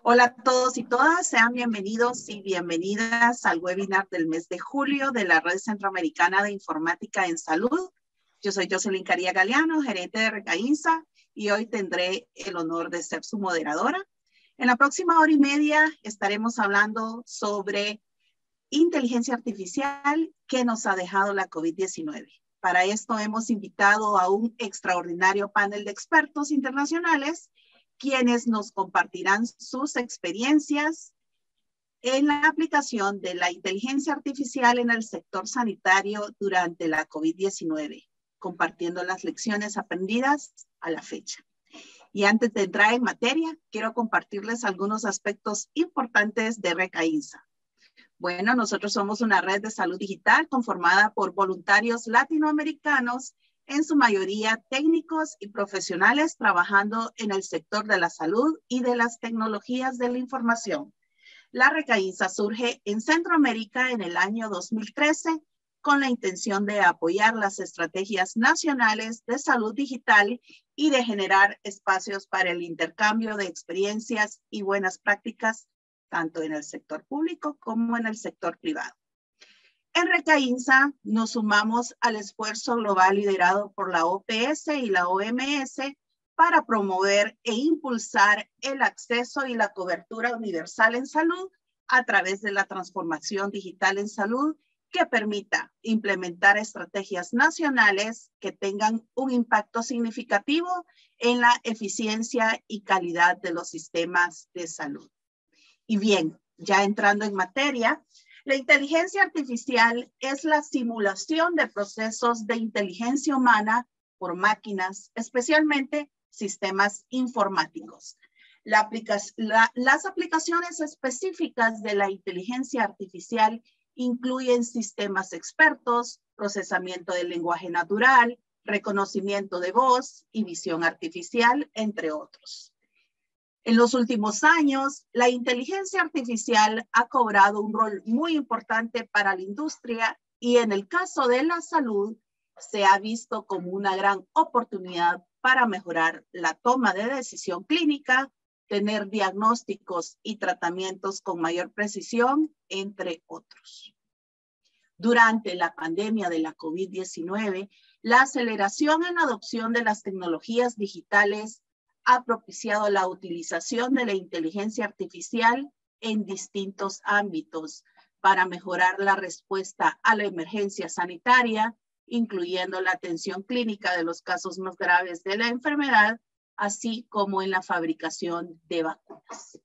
Hola a todos y todas, sean bienvenidos y bienvenidas al webinar del mes de julio de la Red Centroamericana de Informática en Salud. Yo soy Jocelyn Caría Galeano, gerente de Recainsa, y hoy tendré el honor de ser su moderadora. En la próxima hora y media estaremos hablando sobre inteligencia artificial que nos ha dejado la COVID-19. Para esto hemos invitado a un extraordinario panel de expertos internacionales quienes nos compartirán sus experiencias en la aplicación de la inteligencia artificial en el sector sanitario durante la COVID-19, compartiendo las lecciones aprendidas a la fecha. Y antes de entrar en materia, quiero compartirles algunos aspectos importantes de Recainsa. Bueno, nosotros somos una red de salud digital conformada por voluntarios latinoamericanos, en su mayoría técnicos y profesionales trabajando en el sector de la salud y de las tecnologías de la información. La Recainsa surge en Centroamérica en el año 2013 con la intención de apoyar las estrategias nacionales de salud digital y de generar espacios para el intercambio de experiencias y buenas prácticas tanto en el sector público como en el sector privado. En Recainsa nos sumamos al esfuerzo global liderado por la OPS y la OMS para promover e impulsar el acceso y la cobertura universal en salud a través de la transformación digital en salud que permita implementar estrategias nacionales que tengan un impacto significativo en la eficiencia y calidad de los sistemas de salud. Y bien, ya entrando en materia, la inteligencia artificial es la simulación de procesos de inteligencia humana por máquinas, especialmente sistemas informáticos. Las aplicaciones específicas de la inteligencia artificial incluyen sistemas expertos, procesamiento del lenguaje natural, reconocimiento de voz y visión artificial, entre otros. En los últimos años, la inteligencia artificial ha cobrado un rol muy importante para la industria y en el caso de la salud se ha visto como una gran oportunidad para mejorar la toma de decisión clínica, tener diagnósticos y tratamientos con mayor precisión, entre otros. Durante la pandemia de la COVID-19, la aceleración en la adopción de las tecnologías digitales ha propiciado la utilización de la inteligencia artificial en distintos ámbitos para mejorar la respuesta a la emergencia sanitaria, incluyendo la atención clínica de los casos más graves de la enfermedad, así como en la fabricación de vacunas.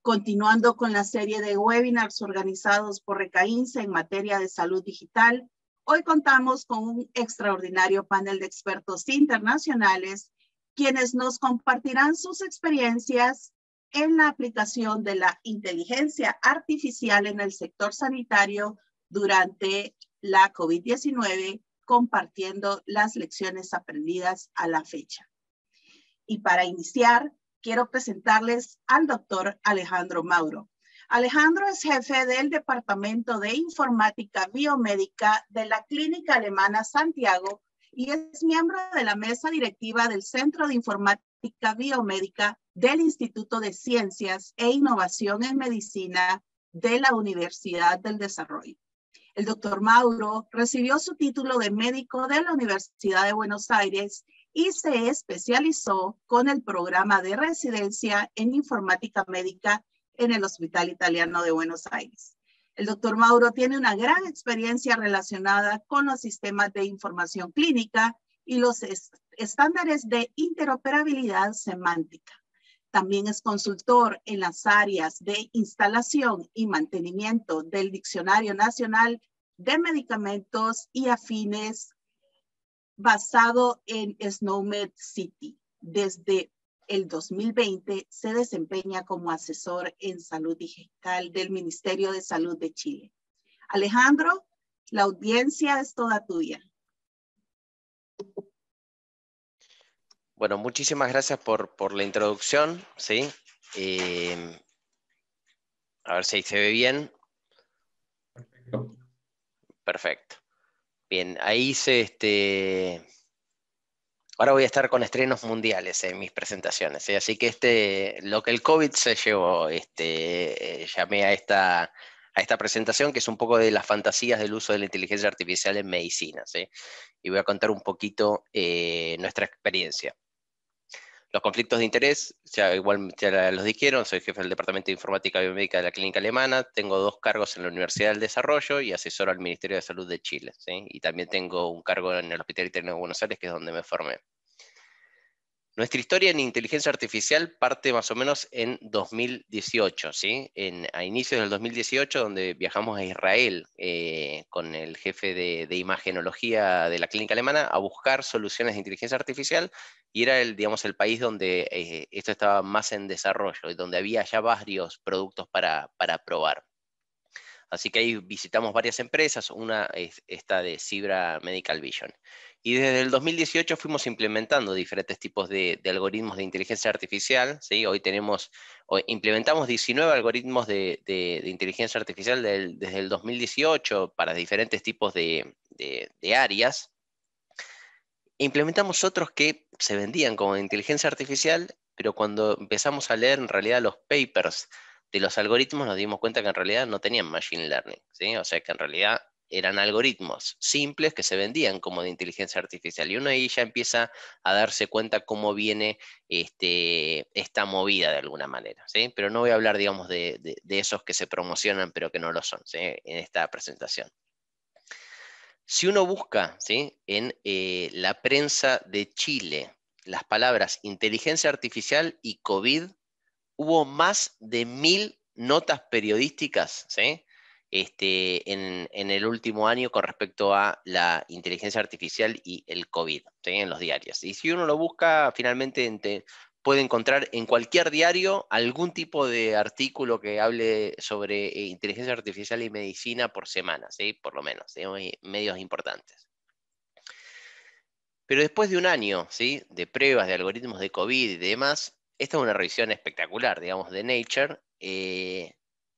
Continuando con la serie de webinars organizados por Recainsa en materia de salud digital, hoy contamos con un extraordinario panel de expertos internacionales quienes nos compartirán sus experiencias en la aplicación de la inteligencia artificial en el sector sanitario durante la COVID-19, compartiendo las lecciones aprendidas a la fecha. Y para iniciar, quiero presentarles al doctor Alejandro Mauro. Alejandro es jefe del Departamento de Informática Biomédica de la Clínica Alemana Santiago y es miembro de la mesa directiva del Centro de Informática Biomédica del Instituto de Ciencias e Innovación en Medicina de la Universidad del Desarrollo. El doctor Mauro recibió su título de médico de la Universidad de Buenos Aires y se especializó con el programa de residencia en informática médica en el Hospital Italiano de Buenos Aires. El doctor Mauro tiene una gran experiencia relacionada con los sistemas de información clínica y los estándares de interoperabilidad semántica. También es consultor en las áreas de instalación y mantenimiento del Diccionario Nacional de Medicamentos y Afines basado en SNOMED City. Desde el 2020 se desempeña como asesor en salud digital del Ministerio de Salud de Chile. Alejandro, la audiencia es toda tuya. Bueno, muchísimas gracias por la introducción, ¿sí? A ver si se ve bien. Perfecto. Perfecto. Bien, ahí hice Ahora voy a estar con estrenos mundiales en mis presentaciones, ¿eh? Así que lo que el COVID se llevó, llamé a esta presentación, que es un poco de las fantasías del uso de la inteligencia artificial en medicina, ¿sí? Y voy a contar un poquito nuestra experiencia. Los conflictos de interés, igual ya los dijeron, soy jefe del Departamento de Informática Biomédica de la Clínica Alemana, tengo 2 cargos en la Universidad del Desarrollo y asesoro al Ministerio de Salud de Chile, ¿sí? Y también tengo un cargo en el Hospital Interno de Buenos Aires, que es donde me formé. Nuestra historia en inteligencia artificial parte más o menos en 2018, ¿sí? A inicios del 2018, donde viajamos a Israel con el jefe de imagenología de la clínica alemana a buscar soluciones de inteligencia artificial, y era digamos, el país donde esto estaba más en desarrollo y donde había ya varios productos para probar. Así que ahí visitamos varias empresas, una es esta de Zebra Medical Vision. Y desde el 2018 fuimos implementando diferentes tipos de algoritmos de inteligencia artificial, ¿sí? Hoy implementamos 19 algoritmos de inteligencia artificial desde el 2018 para diferentes tipos de áreas. Implementamos otros que se vendían como de inteligencia artificial, pero cuando empezamos a leer en realidad los papers de los algoritmos nos dimos cuenta que en realidad no tenían machine learning, ¿sí? O sea que en realidad eran algoritmos simples que se vendían como de inteligencia artificial. Y uno ahí ya empieza a darse cuenta cómo viene esta movida de alguna manera, ¿sí? Pero no voy a hablar, digamos, de esos que se promocionan pero que no lo son, ¿sí? En esta presentación. Si uno busca, ¿sí? En la prensa de Chile las palabras inteligencia artificial y COVID, hubo más de 1000 notas periodísticas, ¿sí? En el último año con respecto a la inteligencia artificial y el COVID, ¿sí? En los diarios. Y si uno lo busca, finalmente puede encontrar en cualquier diario algún tipo de artículo que hable sobre inteligencia artificial y medicina por semana, ¿sí? Por lo menos, ¿sí? Medios importantes. Pero después de un año, ¿sí? De pruebas de algoritmos de COVID y demás, esta es una revisión espectacular, digamos, de Nature,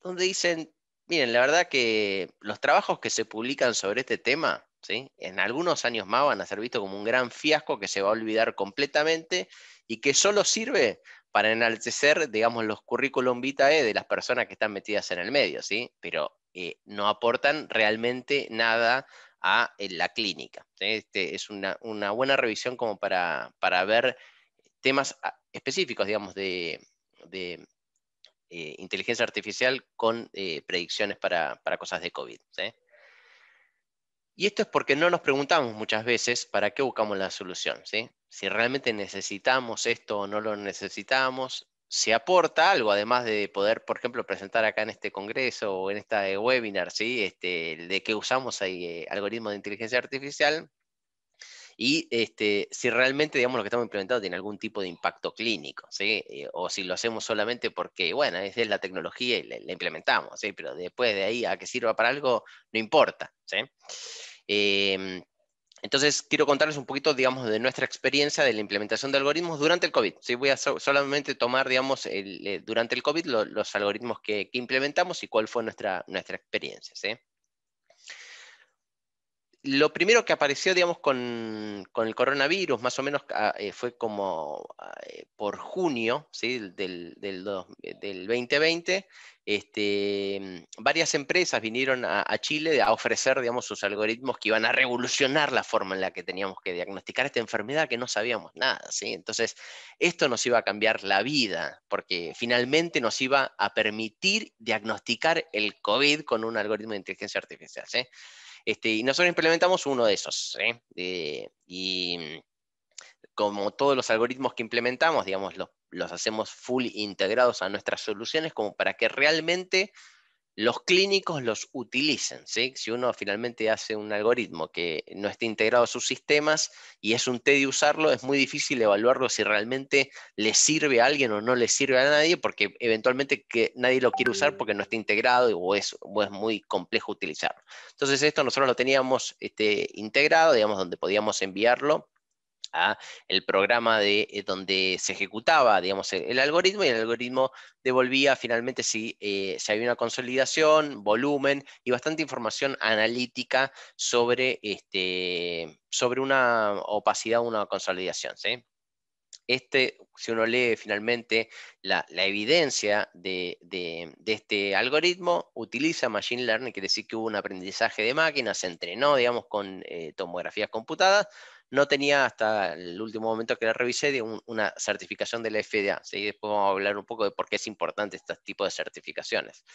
donde dicen, miren, la verdad que los trabajos que se publican sobre este tema, ¿sí? En algunos años más van a ser vistos como un gran fiasco que se va a olvidar completamente y que solo sirve para enaltecer, digamos, los currículum vitae de las personas que están metidas en el medio, ¿sí? Pero no aportan realmente nada a la clínica, ¿sí? Es una buena revisión como para ver temas específicos, digamos, de inteligencia artificial con predicciones para cosas de COVID, ¿sí? Y esto es porque no nos preguntamos muchas veces para qué buscamos la solución, ¿sí? Si realmente necesitamos esto o no lo necesitamos, si aporta algo, además de poder, por ejemplo, presentar acá en este congreso o en esta webinar, ¿sí? De que usamos ahí algoritmos de inteligencia artificial, y si realmente, digamos, lo que estamos implementando tiene algún tipo de impacto clínico, ¿sí? O si lo hacemos solamente porque, bueno, es la tecnología y la implementamos, ¿sí? Pero después de ahí a que sirva para algo, no importa, ¿sí? Entonces, quiero contarles un poquito, digamos, de nuestra experiencia de la implementación de algoritmos durante el COVID. ¿Sí? Voy a solamente tomar, digamos, durante el COVID los algoritmos que implementamos y cuál fue nuestra experiencia, ¿sí? Lo primero que apareció, digamos, con el coronavirus, más o menos fue como por junio, ¿sí? del 2020, varias empresas vinieron a Chile a ofrecer, digamos, sus algoritmos que iban a revolucionar la forma en la que teníamos que diagnosticar esta enfermedad que no sabíamos nada, ¿sí? Entonces, esto nos iba a cambiar la vida, porque finalmente nos iba a permitir diagnosticar el COVID con un algoritmo de inteligencia artificial, ¿sí? Y nosotros implementamos uno de esos, ¿sí? Y como todos los algoritmos que implementamos, digamos, los hacemos full integrados a nuestras soluciones como para que realmente los clínicos los utilicen, ¿sí? Si uno finalmente hace un algoritmo que no esté integrado a sus sistemas y es un tedio usarlo, es muy difícil evaluarlo si realmente le sirve a alguien o no le sirve a nadie, porque eventualmente que nadie lo quiere usar porque no está integrado o es muy complejo utilizarlo. Entonces esto nosotros lo teníamos integrado, digamos, donde podíamos enviarlo a el programa donde se ejecutaba, digamos, el algoritmo, y el algoritmo devolvía finalmente si había una consolidación, volumen y bastante información analítica sobre, sobre una opacidad o una consolidación, ¿sí? Si uno lee finalmente la evidencia de este algoritmo, utiliza Machine Learning, quiere decir que hubo un aprendizaje de máquina, se entrenó, digamos, con tomografías computadas. No tenía hasta el último momento que la revisé una certificación de la FDA, ¿sí? Después vamos a hablar un poco de por qué es importante este tipo de certificaciones.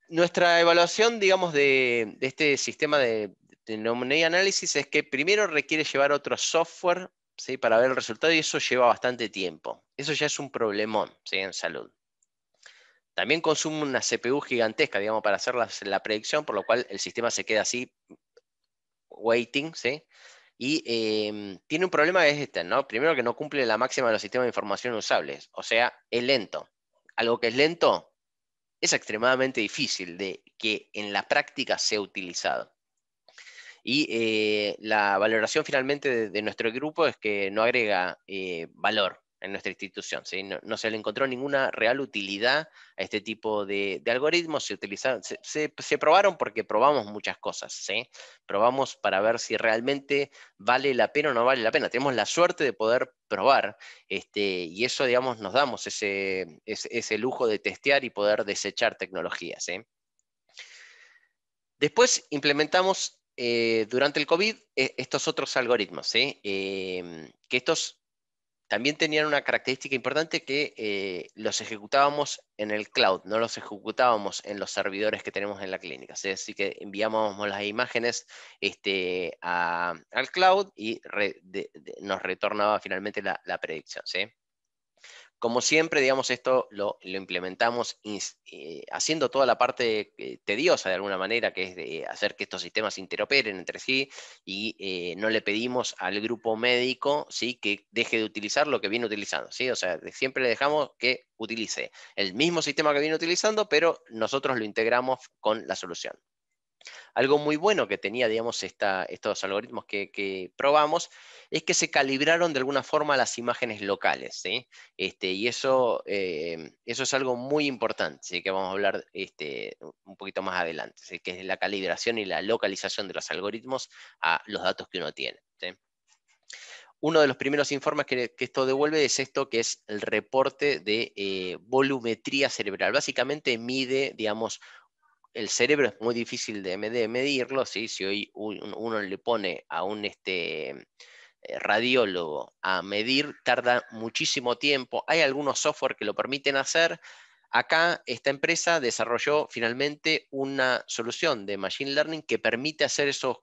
Nuestra evaluación, digamos, de este sistema de neumonía análisis es que primero requiere llevar otro software, ¿sí? Para ver el resultado, y eso lleva bastante tiempo. Eso ya es un problemón, ¿sí? En salud. También consume una CPU gigantesca, digamos, para hacer la predicción, por lo cual el sistema se queda así, waiting, ¿sí? Y tiene un problema que es este, ¿no? Primero, que no cumple la máxima de los sistemas de información usables, o sea, es lento. Algo que es lento es extremadamente difícil de que en la práctica sea utilizado. Y la valoración finalmente de nuestro grupo es que no agrega valor en nuestra institución, ¿sí? No se le encontró ninguna real utilidad a este tipo de algoritmos. Se probaron porque probamos muchas cosas, ¿sí? Probamos para ver si realmente vale la pena o no vale la pena. Tenemos la suerte de poder probar, y eso, digamos, nos damos ese lujo de testear y poder desechar tecnologías, ¿sí? Después implementamos durante el COVID estos otros algoritmos, ¿sí? Que estos también tenían una característica importante, que los ejecutábamos en el cloud, no los ejecutábamos en los servidores que tenemos en la clínica, ¿sí? Así que enviábamos las imágenes al cloud y nos retornaba finalmente la predicción, ¿sí? Como siempre, digamos, esto lo implementamos haciendo toda la parte tediosa de alguna manera, que es de hacer que estos sistemas interoperen entre sí, y no le pedimos al grupo médico, ¿sí? Que deje de utilizar lo que viene utilizando, ¿sí? O sea, siempre le dejamos que utilice el mismo sistema que viene utilizando, pero nosotros lo integramos con la solución. Algo muy bueno que tenía, digamos, estos algoritmos que probamos, es que se calibraron de alguna forma las imágenes locales, ¿sí? Y eso es algo muy importante, ¿sí? Que vamos a hablar un poquito más adelante, ¿sí? Que es la calibración y la localización de los algoritmos a los datos que uno tiene, ¿sí? Uno de los primeros informes que esto devuelve es esto, que es el reporte de volumetría cerebral. Básicamente mide, digamos, el cerebro es muy difícil de medirlo, ¿sí? Si hoy uno le pone a un radiólogo a medir, tarda muchísimo tiempo. Hay algunos software que lo permiten hacer. Acá esta empresa desarrolló finalmente una solución de Machine Learning que permite hacer esas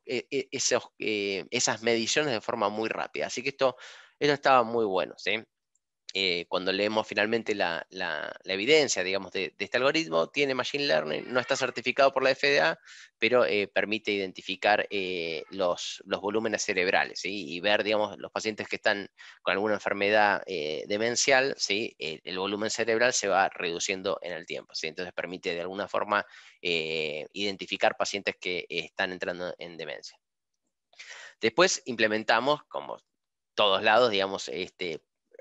mediciones de forma muy rápida. Así que esto estaba muy bueno, ¿sí? Cuando leemos finalmente la evidencia, digamos, de este algoritmo, tiene Machine Learning, no está certificado por la FDA, pero permite identificar los volúmenes cerebrales, ¿sí? Y ver, digamos, los pacientes que están con alguna enfermedad demencial, ¿sí? El volumen cerebral se va reduciendo en el tiempo, ¿sí? Entonces permite de alguna forma identificar pacientes que están entrando en demencia. Después implementamos, como todos lados, digamos,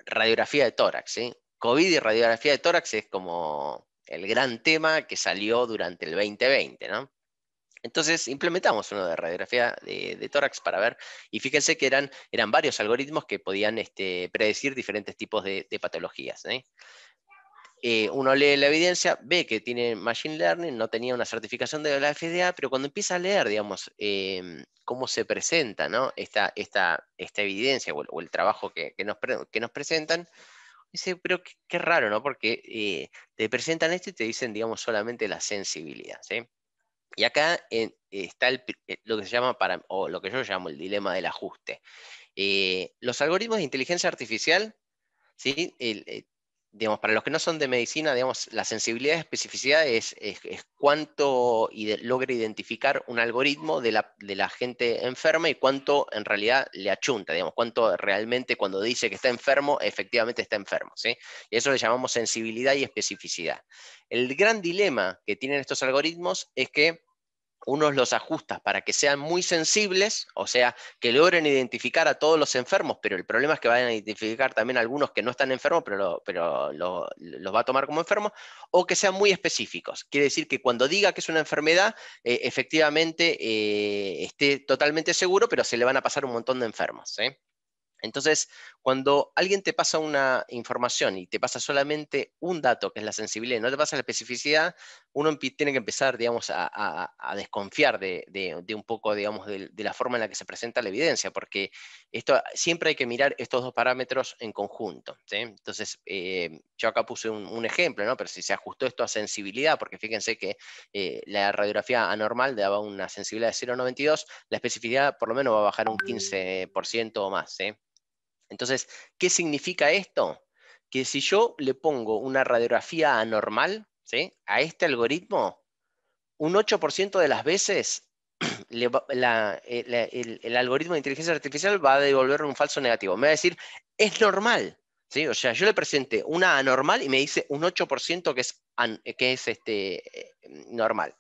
radiografía de tórax, ¿sí? COVID y radiografía de tórax es como el gran tema que salió durante el 2020, ¿no? Entonces implementamos uno de radiografía de tórax para ver, y fíjense que eran varios algoritmos que podían predecir diferentes tipos de patologías, ¿sí? Uno lee la evidencia, ve que tiene Machine Learning, no tenía una certificación de la FDA, pero cuando empieza a leer, digamos, cómo se presenta, ¿no? esta evidencia o el trabajo que nos presentan, dice, pero qué raro, ¿no? Porque te presentan esto y te dicen, digamos, solamente la sensibilidad, ¿sí? Y acá está lo que se llama, o lo que yo llamo el dilema del ajuste. Los algoritmos de inteligencia artificial, ¿sí? Digamos, para los que no son de medicina, digamos, la sensibilidad y especificidad es cuánto logra identificar un algoritmo de la gente enferma y cuánto en realidad le achunta, digamos, cuánto realmente cuando dice que está enfermo, efectivamente está enfermo, ¿sí? Y eso le llamamos sensibilidad y especificidad. El gran dilema que tienen estos algoritmos es que unos los ajustas para que sean muy sensibles, o sea, que logren identificar a todos los enfermos, pero el problema es que van a identificar también a algunos que no están enfermos, pero los va a tomar como enfermos, o que sean muy específicos. Quiere decir que cuando diga que es una enfermedad, efectivamente esté totalmente seguro, pero se le van a pasar un montón de enfermos, ¿sí? Entonces, cuando alguien te pasa una información y te pasa solamente un dato, que es la sensibilidad, y no te pasa la especificidad, uno tiene que empezar, digamos, a desconfiar de un poco, digamos, de la forma en la que se presenta la evidencia, porque siempre hay que mirar estos dos parámetros en conjunto, ¿sí? Entonces, yo acá puse un ejemplo, ¿no? Pero si se ajustó esto a sensibilidad, porque fíjense que la radiografía anormal daba una sensibilidad de 0,92, la especificidad por lo menos va a bajar un 15% o más, ¿sí? Entonces, ¿qué significa esto? Que si yo le pongo una radiografía anormal, ¿sí?, a este algoritmo, un 8% de las veces el algoritmo de inteligencia artificial va a devolver un falso negativo. Me va a decir, es normal, ¿sí? O sea, yo le presenté una anormal y me dice un 8% que es normal.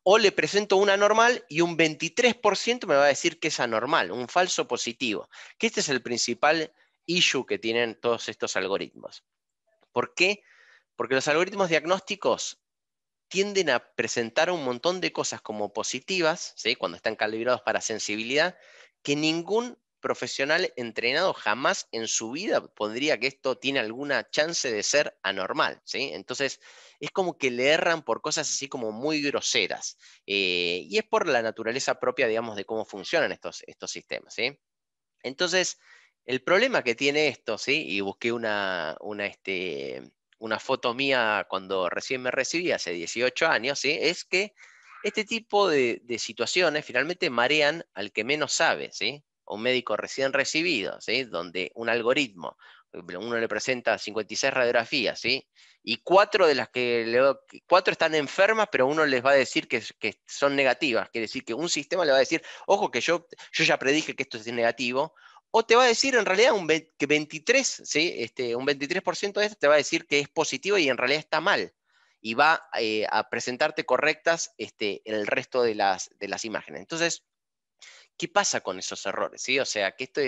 O le presento una normal y un 23% me va a decir que es anormal, un falso positivo. Que este es el principal issue que tienen todos estos algoritmos. ¿Por qué? Porque los algoritmos diagnósticos tienden a presentar un montón de cosas como positivas, ¿sí?, cuando están calibrados para sensibilidad, que ningún profesional entrenado jamás en su vida pondría que esto tiene alguna chance de ser anormal, ¿sí? Entonces, es como que le erran por cosas así como muy groseras. Y es por la naturaleza propia, digamos, de cómo funcionan estos sistemas, ¿sí? Entonces, el problema que tiene esto, ¿sí? Y busqué una foto mía cuando recién me recibí, hace 18 años, ¿sí?, es que este tipo de situaciones finalmente marean al que menos sabe, ¿sí? Un médico recién recibido, ¿sí?, donde un algoritmo, uno le presenta 56 radiografías, ¿sí?, y 4 de las cuatro están enfermas, pero uno les va a decir que son negativas. Quiere decir que un sistema le va a decir, ojo que yo ya predije que esto es negativo, o te va a decir en realidad que 23, ¿sí?, un 23% de esto te va a decir que es positivo y en realidad está mal. Y va a presentarte correctas el resto de las imágenes. Entonces, ¿qué pasa con esos errores? ¿Sí? O sea, que este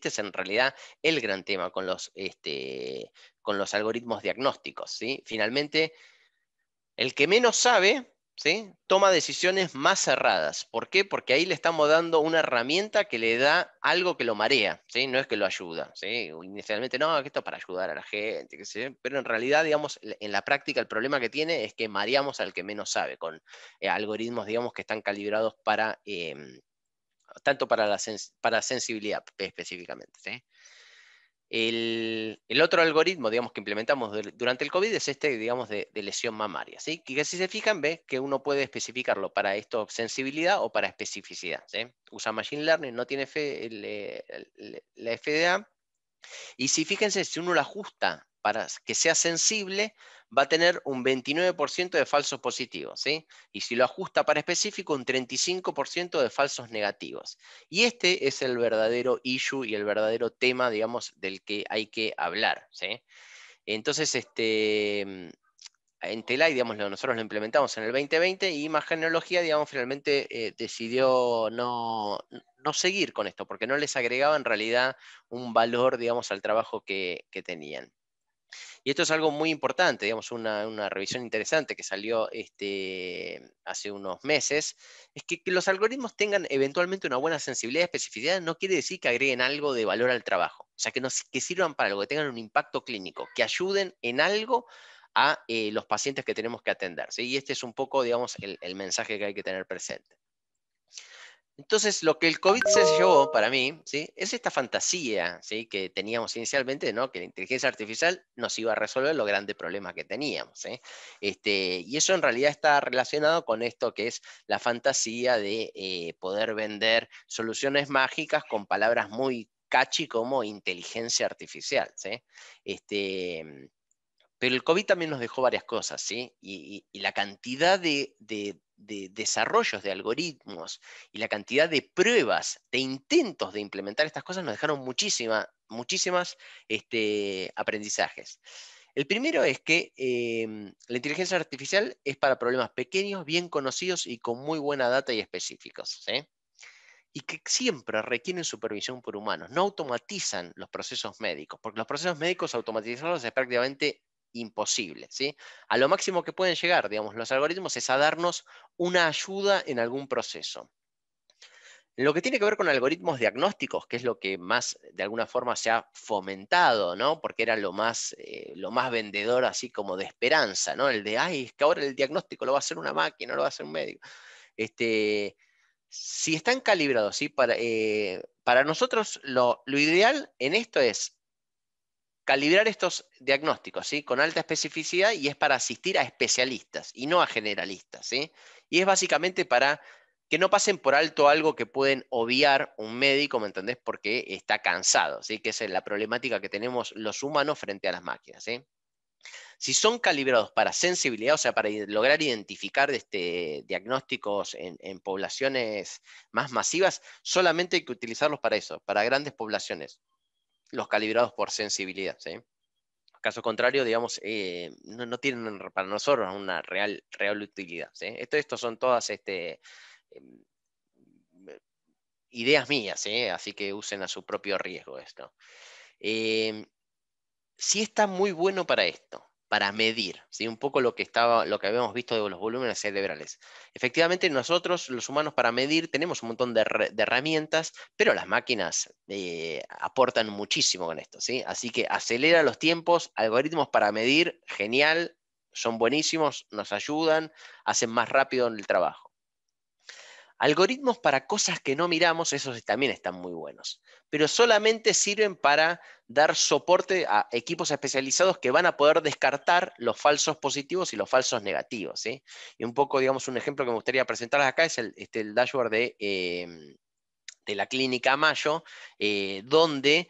es en realidad el gran tema con los algoritmos diagnósticos, ¿sí? Finalmente, el que menos sabe, ¿sí?, toma decisiones más erradas. ¿Por qué? Porque ahí le estamos dando una herramienta que le da algo que lo marea, ¿sí? No es que lo ayuda, ¿sí? Inicialmente, no, que esto es para ayudar a la gente, qué sé yo, pero en realidad, digamos, en la práctica el problema que tiene es que mareamos al que menos sabe con algoritmos, digamos, que están calibrados tanto para sensibilidad específicamente, ¿sí? El otro algoritmo, digamos, que implementamos durante el COVID es digamos, de lesión mamaria, ¿sí? Que si se fijan, ve que uno puede especificarlo para esto sensibilidad o para especificidad, ¿sí? Usa Machine Learning, no tiene la FDA. Y si fíjense, si uno lo ajusta para que sea sensible, va a tener un 29% de falsos positivos, ¿sí? Y si lo ajusta para específico, un 35% de falsos negativos. Y este es el verdadero issue y el verdadero tema, digamos, del que hay que hablar, ¿sí? Entonces, en Telay, digamos, nosotros lo implementamos en el 2020 y Imagenología, digamos, finalmente decidió no seguir con esto, porque no les agregaba en realidad un valor, digamos, al trabajo que tenían. Y esto es algo muy importante, digamos, una revisión interesante que salió hace unos meses, es que los algoritmos tengan eventualmente una buena sensibilidad y especificidad no quiere decir que agreguen algo de valor al trabajo, o sea, que sirvan para algo, que tengan un impacto clínico, que ayuden en algo a los pacientes que tenemos que atender, ¿sí? Y este es un poco, digamos, el mensaje que hay que tener presente. Entonces, lo que el COVID se llevó para mí, ¿sí?, es esta fantasía, ¿sí?, que teníamos inicialmente, ¿no?, que la inteligencia artificial nos iba a resolver los grandes problemas que teníamos, ¿sí? Y eso en realidad está relacionado con esto que es la fantasía de poder vender soluciones mágicas con palabras muy catchy como inteligencia artificial, ¿sí? Pero el COVID también nos dejó varias cosas, ¿sí? Y la cantidad de desarrollos de algoritmos y la cantidad de pruebas, de intentos de implementar estas cosas nos dejaron muchísimas aprendizajes. El primero es que la inteligencia artificial es para problemas pequeños, bien conocidos y con muy buena data y específicos, ¿sí? Y que siempre requieren supervisión por humanos. No automatizan los procesos médicos, porque los procesos médicos automatizarlos es prácticamente imposible, ¿sí? A lo máximo que pueden llegar, digamos, los algoritmos es a darnos una ayuda en algún proceso. En lo que tiene que ver con algoritmos diagnósticos, que es lo que más de alguna forma se ha fomentado, ¿no? Porque era lo más vendedor así como de esperanza, ¿no? El de, ay, es que ahora el diagnóstico lo va a hacer una máquina, no lo va a hacer un médico. Si están calibrados, ¿sí? Para nosotros lo ideal en esto es calibrar estos diagnósticos, ¿sí? Con alta especificidad, y es para asistir a especialistas y no a generalistas, ¿sí? Y es básicamente para que no pasen por alto algo que pueden obviar un médico, ¿me entendés? Porque está cansado, ¿sí? Que esa es la problemática que tenemos los humanos frente a las máquinas, ¿sí? Si son calibrados para sensibilidad, o sea, para lograr identificar diagnósticos en poblaciones más masivas, solamente hay que utilizarlos para eso, para grandes poblaciones, los calibrados por sensibilidad, ¿sí? Caso contrario, digamos, no tienen para nosotros una real utilidad, ¿sí? Estos son todas ideas mías, ¿sí? Así que usen a su propio riesgo esto. Sí está muy bueno para esto, para medir, ¿sí? Un poco lo que habíamos visto de los volúmenes cerebrales. Efectivamente, nosotros, los humanos, para medir tenemos un montón de herramientas, pero las máquinas aportan muchísimo con esto, ¿sí? Así que acelera los tiempos, algoritmos para medir, genial, son buenísimos, nos ayudan, hacen más rápido el trabajo. Algoritmos para cosas que no miramos, esos también están muy buenos, pero solamente sirven para dar soporte a equipos especializados que van a poder descartar los falsos positivos y los falsos negativos, ¿sí? Y un poco, digamos, un ejemplo que me gustaría presentar acá es el dashboard de la Clínica Mayo, donde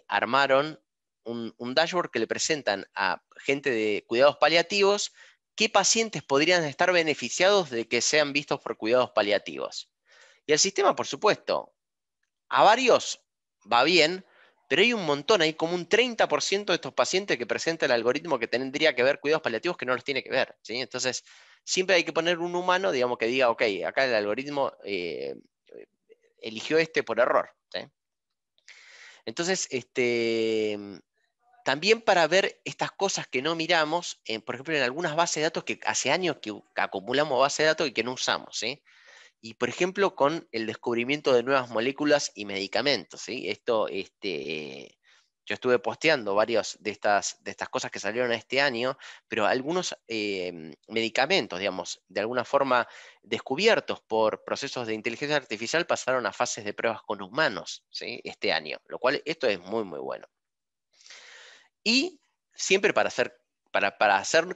armaron un dashboard que le presentan a gente de cuidados paliativos qué pacientes podrían estar beneficiados de que sean vistos por cuidados paliativos. Y el sistema, por supuesto, a varios va bien, pero hay un montón, hay como un 30% de estos pacientes que presenta el algoritmo que tendría que ver cuidados paliativos que no los tiene que ver, ¿sí? Entonces, siempre hay que poner un humano, digamos, que diga, ok, acá el algoritmo eligió por error, ¿sí? Entonces, también para ver estas cosas que no miramos, por ejemplo, en algunas bases de datos que hace años que acumulamos bases de datos y que no usamos, ¿sí? Y, por ejemplo, con el descubrimiento de nuevas moléculas y medicamentos, ¿sí? Yo estuve posteando varias de estas cosas que salieron este año, pero algunos medicamentos, digamos, de alguna forma descubiertos por procesos de inteligencia artificial pasaron a fases de pruebas con humanos, ¿sí? Este año, lo cual esto es muy, muy bueno. Y siempre para hacer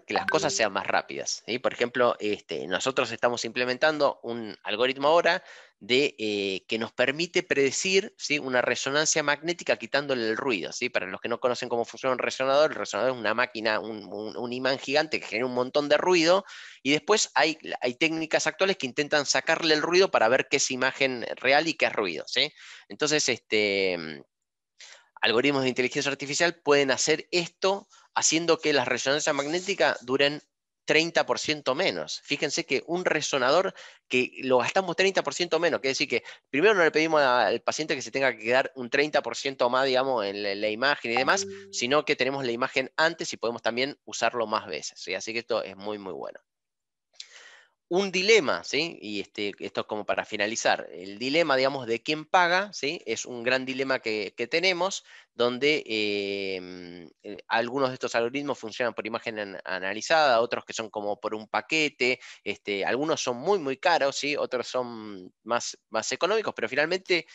que las cosas sean más rápidas, ¿sí? Por ejemplo, nosotros estamos implementando un algoritmo ahora que nos permite predecir, ¿sí? Una resonancia magnética quitándole el ruido, ¿sí? Para los que no conocen cómo funciona un resonador, el resonador es una máquina, un imán gigante que genera un montón de ruido, y después hay técnicas actuales que intentan sacarle el ruido para ver qué es imagen real y qué es ruido, ¿sí? Entonces, algoritmos de inteligencia artificial pueden hacer esto haciendo que las resonancias magnéticas duren 30% menos. Fíjense que un resonador que lo gastamos 30% menos, quiere decir que primero no le pedimos al paciente que se tenga que quedar un 30% más, digamos, en la imagen y demás, sino que tenemos la imagen antes y podemos también usarlo más veces, ¿sí? Así que esto es muy, muy bueno. Un dilema, ¿sí? Y esto es como para finalizar. El dilema, digamos, de quién paga, ¿sí? Es un gran dilema que tenemos, donde algunos de estos algoritmos funcionan por imagen analizada, otros que son como por un paquete, algunos son muy, muy caros, ¿sí? Otros son más económicos, pero finalmente,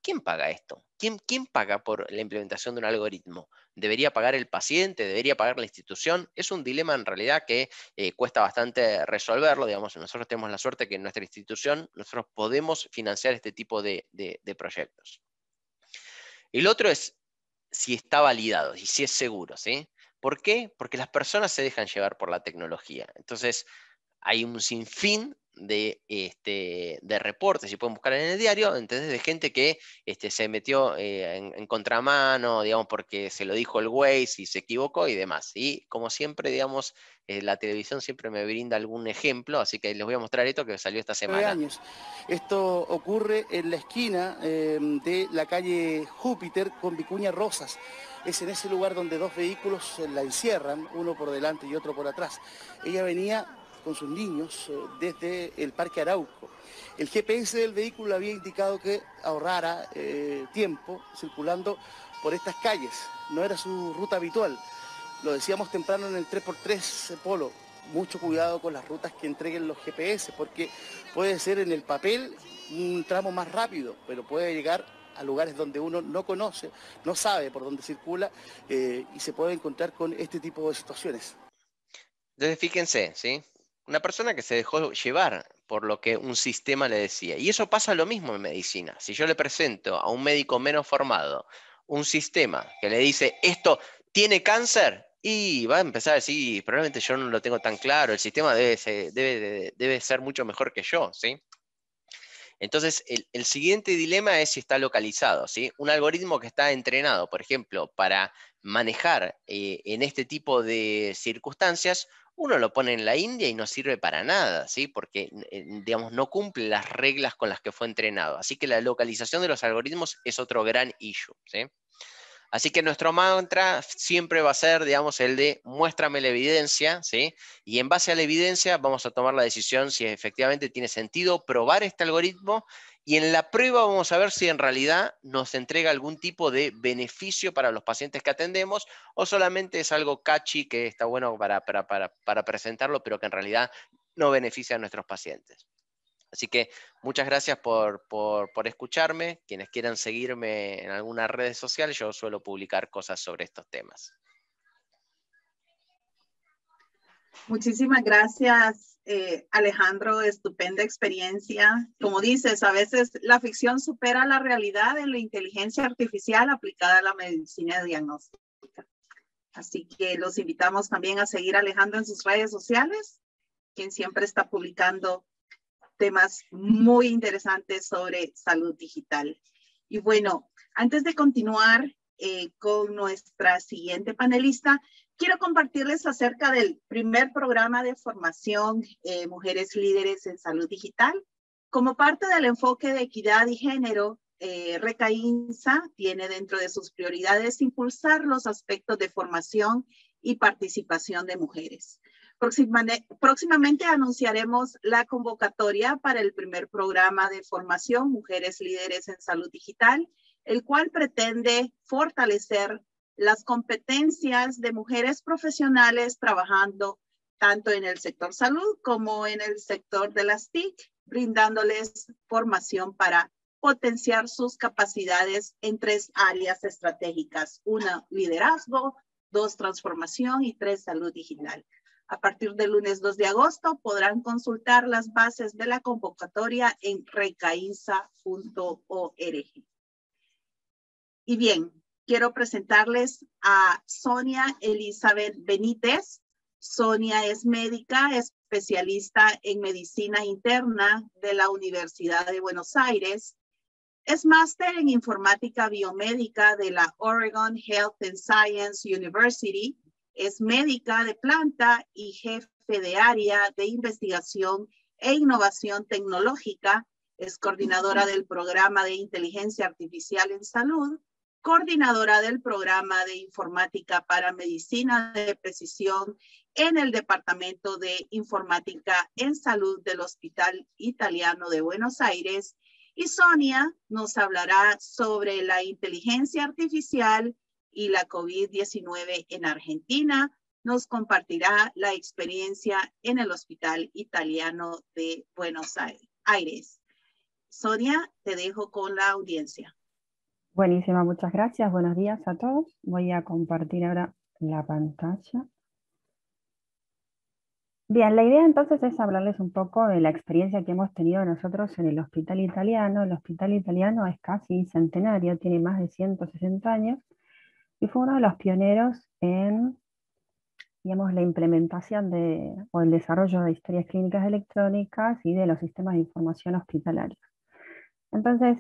¿quién paga esto? ¿Quién paga por la implementación de un algoritmo? ¿Debería pagar el paciente? ¿Debería pagar la institución? Es un dilema en realidad que cuesta bastante resolverlo. Digamos, nosotros tenemos la suerte que en nuestra institución nosotros podemos financiar este tipo de proyectos. El otro es si está validado y si es seguro, ¿sí? ¿Por qué? Porque las personas se dejan llevar por la tecnología. Entonces, hay un sinfín de reportes, y pueden buscar en el diario, entonces de gente que se metió en contramano, digamos, porque se lo dijo el Waze y se equivocó y demás. Y como siempre, digamos, la televisión siempre me brinda algún ejemplo, así que les voy a mostrar esto que salió esta semana. Años. Esto ocurre en la esquina de la calle Júpiter con Vicuña Rosas. Es en ese lugar donde dos vehículos la encierran, uno por delante y otro por atrás. Ella venía con sus niños desde el Parque Arauco. El GPS del vehículo había indicado que ahorrara tiempo circulando por estas calles. No era su ruta habitual. Lo decíamos temprano en el 3x3 Polo. Mucho cuidado con las rutas que entreguen los GPS, porque puede ser en el papel un tramo más rápido, pero puede llegar a lugares donde uno no conoce, no sabe por dónde circula, y se puede encontrar con este tipo de situaciones. Entonces fíjense, ¿sí? Una persona que se dejó llevar por lo que un sistema le decía. Y eso pasa lo mismo en medicina. Si yo le presento a un médico menos formado un sistema que le dice, esto tiene cáncer, y va a empezar a decir, probablemente yo no lo tengo tan claro, el sistema debe ser mucho mejor que yo, ¿sí? Entonces, el siguiente dilema es si está localizado, ¿sí? Un algoritmo que está entrenado, por ejemplo, para manejar en este tipo de circunstancias, uno lo pone en la India y no sirve para nada, ¿sí? Porque, digamos, no cumple las reglas con las que fue entrenado. Así que la localización de los algoritmos es otro gran issue, ¿sí? Así que nuestro mantra siempre va a ser, digamos, el de muéstrame la evidencia, ¿sí? Y en base a la evidencia vamos a tomar la decisión si efectivamente tiene sentido probar este algoritmo, y en la prueba vamos a ver si en realidad nos entrega algún tipo de beneficio para los pacientes que atendemos, o solamente es algo catchy que está bueno para presentarlo, pero que en realidad no beneficia a nuestros pacientes. Así que muchas gracias por escucharme. Quienes quieran seguirme en alguna red social, yo suelo publicar cosas sobre estos temas. Muchísimas gracias, Alejandro. Estupenda experiencia. Como dices, a veces la ficción supera la realidad en la inteligencia artificial aplicada a la medicina diagnóstica. Así que los invitamos también a seguir a Alejandro en sus redes sociales, quien siempre está publicando temas muy interesantes sobre salud digital. Y bueno, antes de continuar con nuestra siguiente panelista, quiero compartirles acerca del primer programa de formación Mujeres Líderes en Salud Digital. Como parte del enfoque de equidad y género, RECAINSA tiene dentro de sus prioridades impulsar los aspectos de formación y participación de mujeres. Próximamente anunciaremos la convocatoria para el primer programa de formación Mujeres Líderes en Salud Digital, el cual pretende fortalecer las competencias de mujeres profesionales trabajando tanto en el sector salud como en el sector de las TIC, brindándoles formación para potenciar sus capacidades en 3 áreas estratégicas: 1, liderazgo; 2, transformación; y 3, salud digital. A partir del lunes 2 de agosto podrán consultar las bases de la convocatoria en recainsa.org. Y bien, quiero presentarles a Sonia Elizabeth Benítez. Sonia es médica, especialista en medicina interna de la Universidad de Buenos Aires. Es máster en informática biomédica de la Oregon Health and Science University. Es médica de planta y jefe de área de investigación e innovación tecnológica. Es coordinadora del programa de inteligencia artificial en salud, coordinadora del programa de informática para medicina de precisión en el Departamento de Informática en Salud del Hospital Italiano de Buenos Aires. Y Sonia nos hablará sobre la inteligencia artificial y la COVID-19 en Argentina. Nos compartirá la experiencia en el Hospital Italiano de Buenos Aires. Sonia, te dejo con la audiencia. Buenísima, muchas gracias. Buenos días a todos. Voy a compartir ahora la pantalla. Bien, la idea entonces es hablarles un poco de la experiencia que hemos tenido nosotros en el Hospital Italiano. El Hospital Italiano es casi centenario, tiene más de 160 años, y fue uno de los pioneros en digamos, la implementación o el desarrollo de historias clínicas electrónicas y de los sistemas de información hospitalarios. Entonces,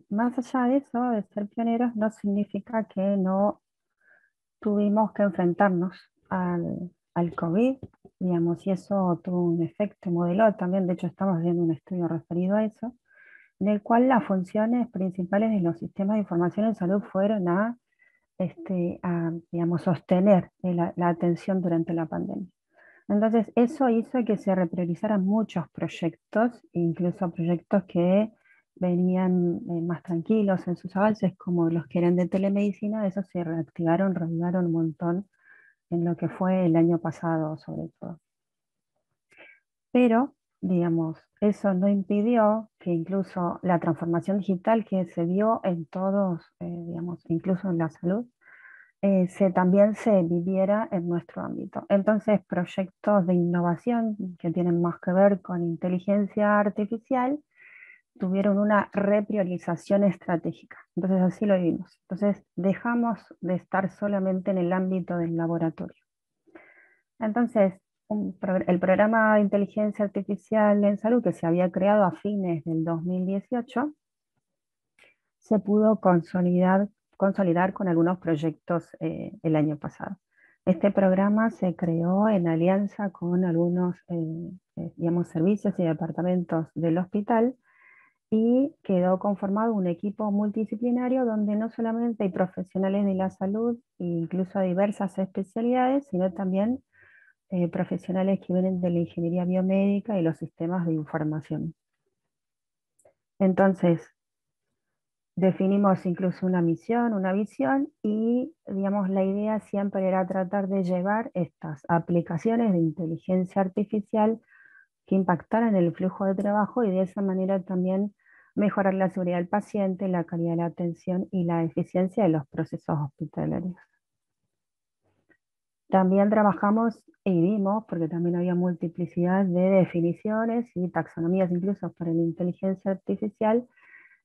más allá de eso, de ser pioneros, no significa que no tuvimos que enfrentarnos al COVID, digamos, y eso tuvo un efecto, modeló también, de hecho estamos haciendo un estudio referido a eso, en el cual las funciones principales de los sistemas de información en salud fueron a digamos, sostener la atención durante la pandemia. Entonces, eso hizo que se repriorizaran muchos proyectos, incluso proyectos que venían más tranquilos en sus avances, como los que eran de telemedicina, esos se reactivaron, reavivaron un montón en lo que fue el año pasado, sobre todo. Pero, digamos, eso no impidió que incluso la transformación digital que se vio en todos, digamos, incluso en la salud, también se viviera en nuestro ámbito. Entonces, proyectos de innovación que tienen más que ver con inteligencia artificial tuvieron una repriorización estratégica. Entonces, así lo vimos. Entonces, dejamos de estar solamente en el ámbito del laboratorio. Entonces, el programa de inteligencia artificial en salud que se había creado a fines del 2018 se pudo consolidar con algunos proyectos el año pasado. Este programa se creó en alianza con algunos digamos, servicios y departamentos del hospital y quedó conformado un equipo multidisciplinario donde no solamente hay profesionales de la salud, incluso diversas especialidades, sino también profesionales que vienen de la ingeniería biomédica y los sistemas de información. Entonces, definimos incluso una misión, una visión y, digamos, la idea siempre era tratar de llevar estas aplicaciones de inteligencia artificial que impactaran el flujo de trabajo y de esa manera también mejorar la seguridad del paciente, la calidad de la atención y la eficiencia de los procesos hospitalarios. También trabajamos y vimos, porque también había multiplicidad de definiciones y taxonomías incluso para la inteligencia artificial.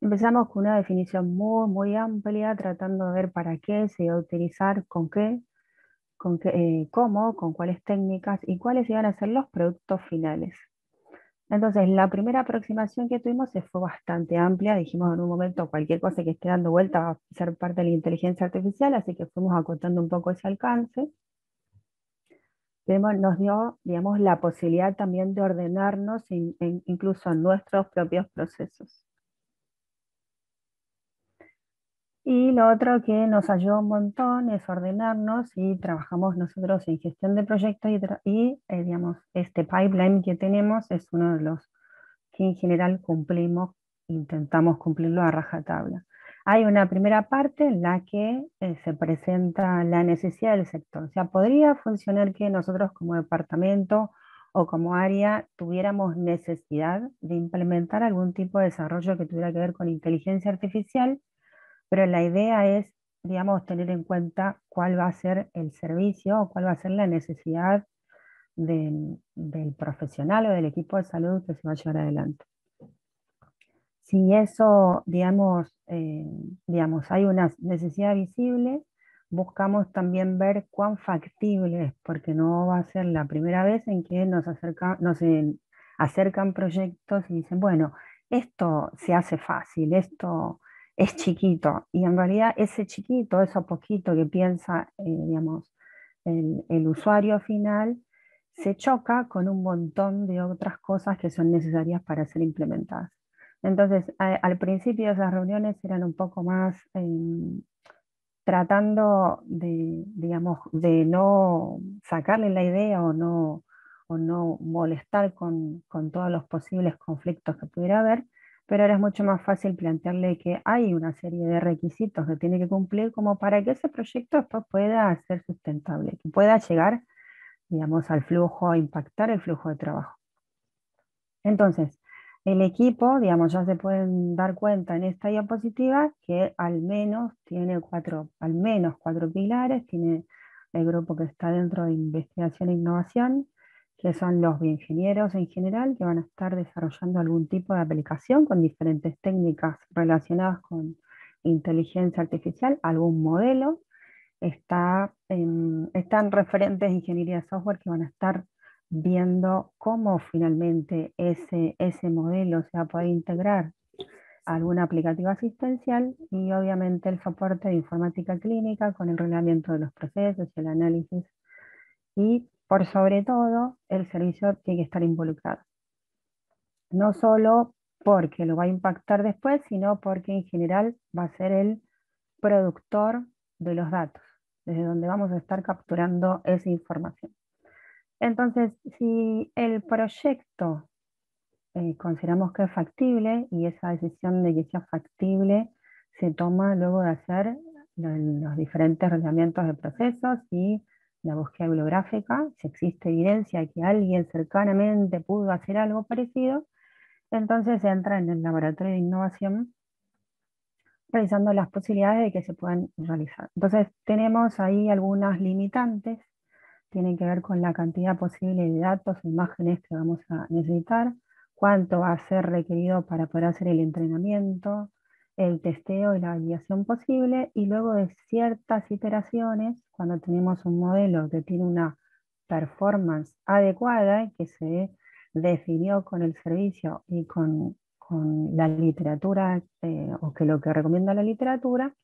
Empezamos con una definición muy, muy amplia, tratando de ver para qué se iba a utilizar, con qué, cómo, con cuáles técnicas y cuáles iban a ser los productos finales. Entonces, la primera aproximación que tuvimos fue bastante amplia. Dijimos en un momento cualquier cosa que esté dando vuelta va a ser parte de la inteligencia artificial, así que fuimos acotando un poco ese alcance. Nos dio, digamos, la posibilidad también de ordenarnos incluso en nuestros propios procesos. Y lo otro que nos ayudó un montón es ordenarnos y trabajamos nosotros en gestión de proyectos digamos, este pipeline que tenemos es uno de los que en general cumplimos, intentamos cumplirlo a rajatabla. Hay una primera parte en la que se presenta la necesidad del sector. O sea, podría funcionar que nosotros como departamento o como área tuviéramos necesidad de implementar algún tipo de desarrollo que tuviera que ver con inteligencia artificial, pero la idea es, digamos, tener en cuenta cuál va a ser el servicio o cuál va a ser la necesidad del profesional o del equipo de salud que se va a llevar adelante. Si eso, digamos, hay una necesidad visible, buscamos también ver cuán factible es, porque no va a ser la primera vez en que nos acercan proyectos y dicen, bueno, esto se hace fácil, esto es chiquito, y en realidad ese chiquito, eso poquito que piensa, digamos, el usuario final, se choca con un montón de otras cosas que son necesarias para ser implementadas. Entonces, al principio esas reuniones eran un poco más tratando de, digamos, de no sacarle la idea o no molestar con todos los posibles conflictos que pudiera haber, pero ahora es mucho más fácil plantearle que hay una serie de requisitos que tiene que cumplir como para que ese proyecto después pueda ser sustentable, que pueda llegar, digamos, al flujo, a impactar el flujo de trabajo. Entonces, el equipo, digamos, ya se pueden dar cuenta en esta diapositiva que al menos tiene cuatro pilares. Tiene el grupo que está dentro de investigación e innovación, que son los bioingenieros en general, que van a estar desarrollando algún tipo de aplicación con diferentes técnicas relacionadas con inteligencia artificial, algún modelo. están referentes de ingeniería de software que van a estar viendo cómo finalmente ese modelo se va a poder integrar a algún aplicativo asistencial, y obviamente el soporte de informática clínica con el reglamento de los procesos y el análisis, y por sobre todo el servicio tiene que estar involucrado. No solo porque lo va a impactar después, sino porque en general va a ser el productor de los datos, desde donde vamos a estar capturando esa información. Entonces, si el proyecto consideramos que es factible, y esa decisión de que sea factible se toma luego de hacer los diferentes reglamentos de procesos y la búsqueda bibliográfica, si existe evidencia de que alguien cercanamente pudo hacer algo parecido, entonces se entra en el laboratorio de innovación revisando las posibilidades de que se puedan realizar. Entonces tenemos ahí algunas limitantes, tienen que ver con la cantidad posible de datos e imágenes que vamos a necesitar, cuánto va a ser requerido para poder hacer el entrenamiento, el testeo y la validación posible, y luego de ciertas iteraciones, cuando tenemos un modelo que tiene una performance adecuada, que se definió con el servicio y con la literatura, o que lo que recomienda la literatura,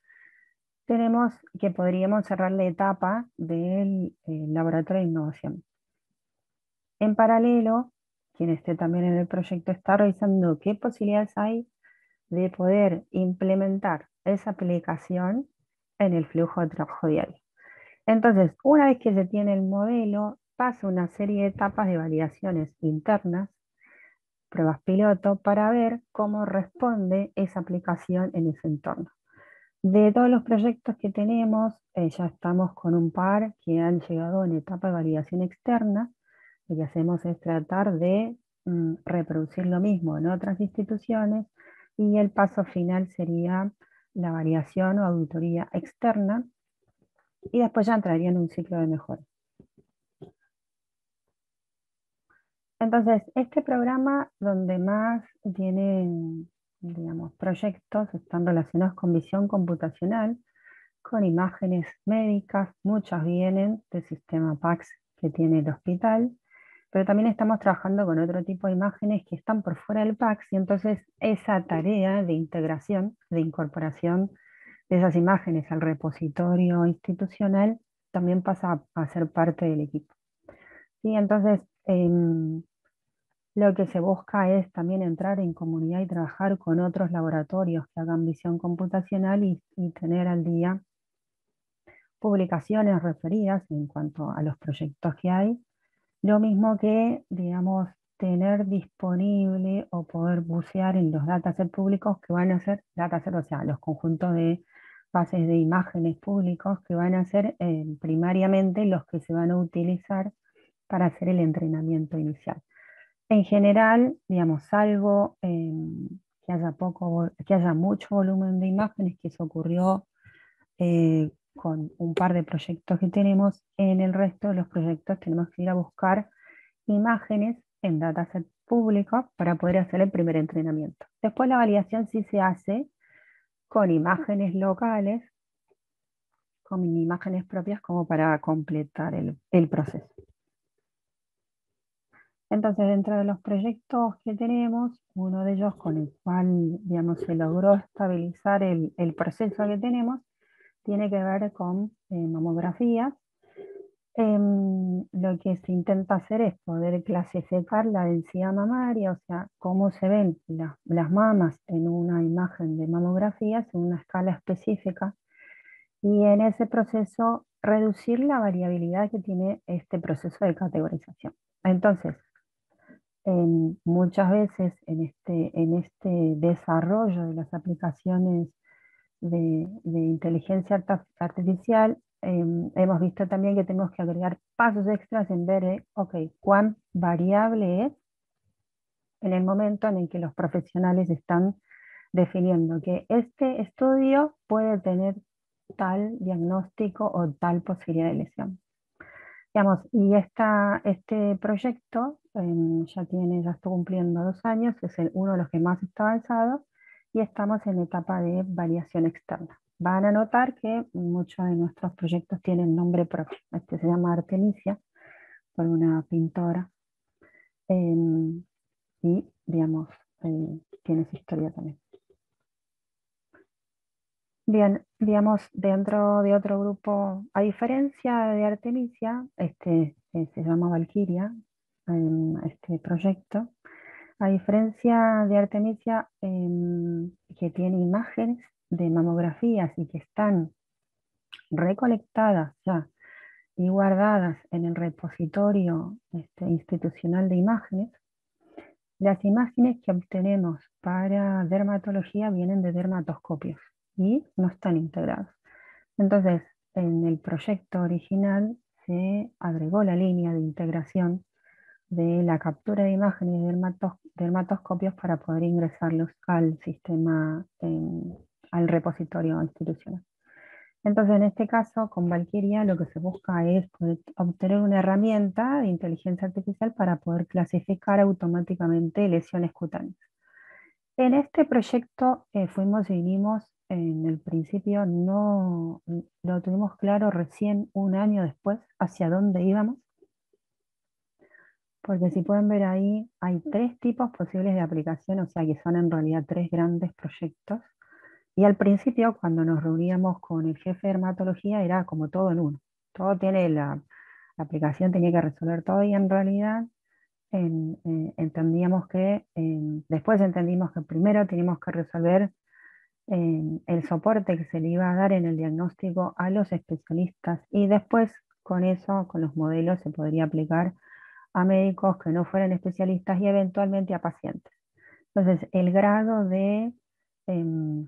tenemos que podríamos cerrar la etapa del laboratorio de innovación. En paralelo, quien esté también en el proyecto está revisando qué posibilidades hay de poder implementar esa aplicación en el flujo de trabajo diario. Entonces, una vez que se tiene el modelo, pasa una serie de etapas de validaciones internas, pruebas piloto, para ver cómo responde esa aplicación en ese entorno. De todos los proyectos que tenemos, ya estamos con un par que han llegado en etapa de validación externa. Lo que hacemos es tratar de reproducir lo mismo en otras instituciones, y el paso final sería la validación o auditoría externa, y después ya entraría en un ciclo de mejora. Entonces, este programa donde más tienen, digamos, proyectos están relacionados con visión computacional, con imágenes médicas. Muchas vienen del sistema PACS que tiene el hospital, pero también estamos trabajando con otro tipo de imágenes que están por fuera del PACS, y entonces esa tarea de integración, de incorporación de esas imágenes al repositorio institucional también pasa a ser parte del equipo. ¿Sí? Entonces, lo que se busca es también entrar en comunidad y trabajar con otros laboratorios que hagan visión computacional, y tener al día publicaciones referidas en cuanto a los proyectos que hay. Lo mismo que, digamos, tener disponible o poder bucear en los datasets públicos que van a ser datasets, o sea, los conjuntos de bases de imágenes públicos que van a ser primariamente los que se van a utilizar para hacer el entrenamiento inicial. En general, digamos, salvo que haya mucho volumen de imágenes, que eso ocurrió con un par de proyectos que tenemos, en el resto de los proyectos tenemos que ir a buscar imágenes en dataset públicos para poder hacer el primer entrenamiento. Después la validación sí se hace con imágenes locales, con imágenes propias, como para completar el proceso. Entonces, dentro de los proyectos que tenemos, uno de ellos con el cual, digamos, se logró estabilizar el proceso que tenemos, tiene que ver con mamografías. Lo que se intenta hacer es poder clasificar la densidad mamaria, o sea, cómo se ven las mamas en una imagen de mamografías en una escala específica, y en ese proceso reducir la variabilidad que tiene este proceso de categorización. Entonces, muchas veces en este desarrollo de las aplicaciones de inteligencia artificial, hemos visto también que tenemos que agregar pasos extras en ver, cuán variable es en el momento en el que los profesionales están definiendo que este estudio puede tener tal diagnóstico o tal posibilidad de lesión. Digamos, y este proyecto ya está cumpliendo 2 años, es uno de los que más está avanzado, y estamos en etapa de validación externa. van a notar que muchos de nuestros proyectos tienen nombre propio. Este se llama Artemisia, por una pintora, y digamos, tiene su historia también. Bien, digamos, dentro de otro grupo, a diferencia de Artemisia, se llama Valkyria, este proyecto. A diferencia de Artemisia, que tiene imágenes de mamografías y que están recolectadas ya y guardadas en el repositorio institucional de imágenes, las imágenes que obtenemos para dermatología vienen de dermatoscopios y no están integradas. Entonces, en el proyecto original se agregó la línea de integración de la captura de imágenes de dermatoscopios para poder ingresarlos al sistema, al repositorio institucional. Entonces, en este caso, con Valkyria lo que se busca es poder obtener una herramienta de inteligencia artificial para poder clasificar automáticamente lesiones cutáneas. En este proyecto fuimos y vinimos, en el principio no lo tuvimos claro recién un año después hacia dónde íbamos, porque si pueden ver ahí hay 3 tipos posibles de aplicación, o sea que son en realidad 3 grandes proyectos. Y al principio, cuando nos reuníamos con el jefe de dermatología, era como todo en uno. Todo tiene la aplicación tenía que resolver todo, y en realidad entendíamos que, después entendimos que primero teníamos que resolver el soporte que se le iba a dar en el diagnóstico a los especialistas, y después con eso, con los modelos, se podría aplicar a médicos que no fueran especialistas y eventualmente a pacientes. Entonces, el grado de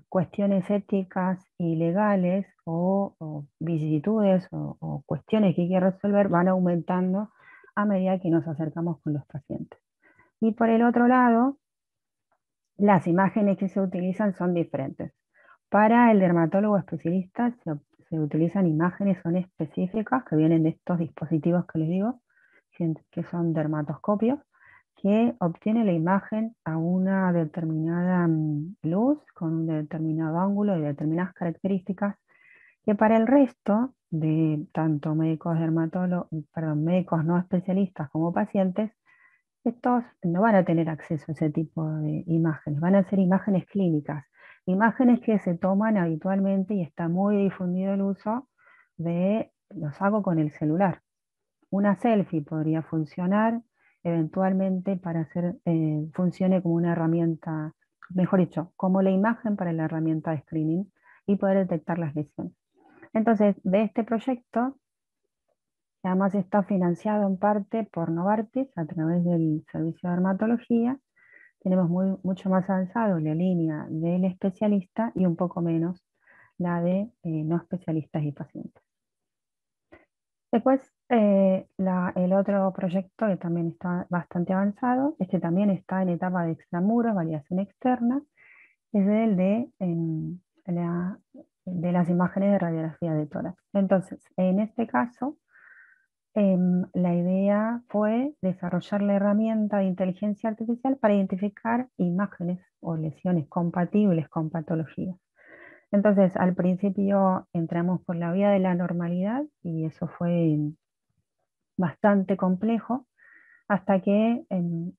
cuestiones éticas y legales o vicisitudes o cuestiones que hay que resolver van aumentando a medida que nos acercamos con los pacientes. Y por el otro lado, las imágenes que se utilizan son diferentes. Para el dermatólogo especialista se utilizan imágenes, son específicas, que vienen de estos dispositivos que les digo, que son dermatoscopios, que obtiene la imagen a una determinada luz, con un determinado ángulo y determinadas características, que para el resto de tanto médicos médicos no especialistas como pacientes, estos no van a tener acceso a ese tipo de imágenes, van a ser imágenes clínicas, imágenes que se toman habitualmente y está muy difundido el uso de, los hago con el celular. Una selfie podría funcionar eventualmente para funcione como una herramienta, mejor dicho, como la imagen para la herramienta de screening y poder detectar las lesiones. Entonces, de este proyecto, que además está financiado en parte por Novartis a través del servicio de dermatología, tenemos mucho más avanzado la línea del especialista y un poco menos la de no especialistas y pacientes. Después, el otro proyecto que también está bastante avanzado, este también está en etapa de extramuros, validación externa, es el de las imágenes de radiografía de tórax. Entonces, en este caso, la idea fue desarrollar la herramienta de inteligencia artificial para identificar imágenes o lesiones compatibles con patologías. Entonces, al principio entramos por la vía de la normalidad y eso fue bastante complejo, hasta que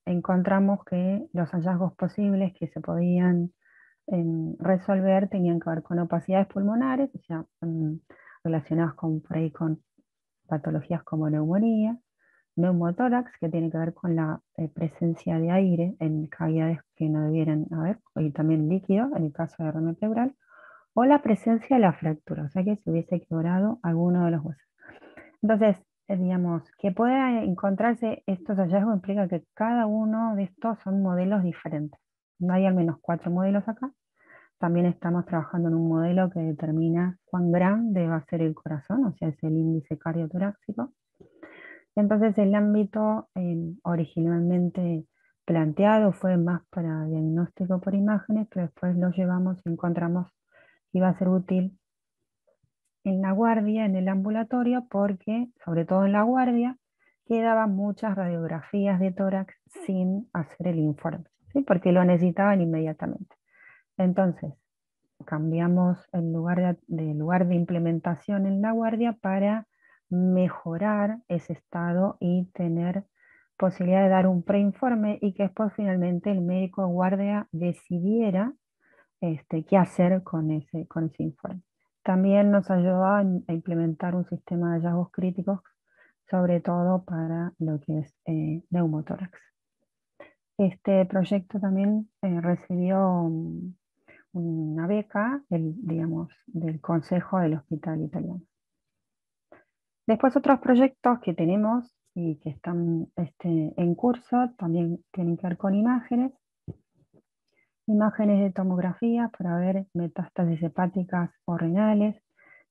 encontramos que los hallazgos posibles que se podían resolver tenían que ver con opacidades pulmonares, o sea, relacionadas por ahí con patologías como neumonía, neumotórax, que tiene que ver con la presencia de aire en cavidades que no debieran haber, y también líquido en el caso de derrame pleural, o la presencia de la fractura, o sea que se hubiese quebrado alguno de los huesos. Entonces, digamos, que pueda encontrarse estos hallazgos implica que cada uno de estos son modelos diferentes. No hay al menos 4 modelos acá. También estamos trabajando en un modelo que determina cuán grande va a ser el corazón, o sea, es el índice cardiotorácico. Entonces, el ámbito originalmente planteado fue más para diagnóstico por imágenes, pero después lo llevamos y encontramos que iba a ser útil en la guardia, en el ambulatorio, porque, sobre todo en la guardia, quedaban muchas radiografías de tórax sin hacer el informe, ¿sí? Porque lo necesitaban inmediatamente. Entonces, cambiamos el lugar de implementación en la guardia para mejorar ese estado y tener posibilidad de dar un preinforme y que después finalmente el médico de guardia decidiera qué hacer con ese informe. También nos ayudó a implementar un sistema de hallazgos críticos, sobre todo para lo que es neumotórax. Este proyecto también recibió una beca del Consejo del Hospital Italiano. Después otros proyectos que tenemos y que están en curso también tienen que ver con imágenes de tomografía para ver metástasis hepáticas o renales.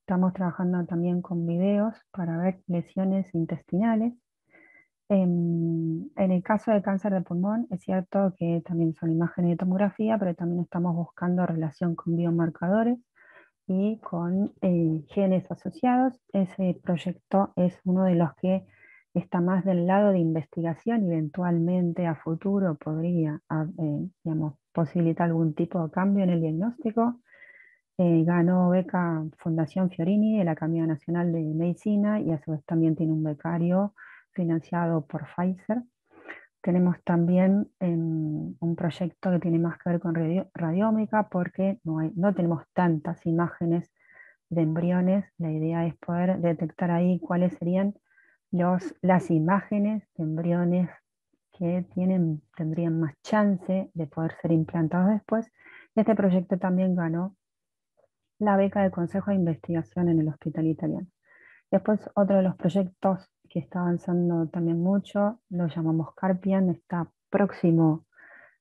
Estamos trabajando también con videos para ver lesiones intestinales. En el caso de cáncer de pulmón, es cierto que también son imágenes de tomografía, pero también estamos buscando relación con biomarcadores y con genes asociados. Ese proyecto es uno de los que está más del lado de investigación, eventualmente a futuro podría posibilitar algún tipo de cambio en el diagnóstico. Ganó beca Fundación Fiorini de la Academia Nacional de Medicina y a su vez también tiene un becario financiado por Pfizer. Tenemos también un proyecto que tiene más que ver con radiómica porque no tenemos tantas imágenes de embriones. La idea es poder detectar ahí cuáles serían las imágenes de embriones que tendrían más chance de poder ser implantados después. Este proyecto también ganó la beca del Consejo de Investigación en el Hospital Italiano. Después, otro de los proyectos que está avanzando también mucho, lo llamamos Carpian, está próximo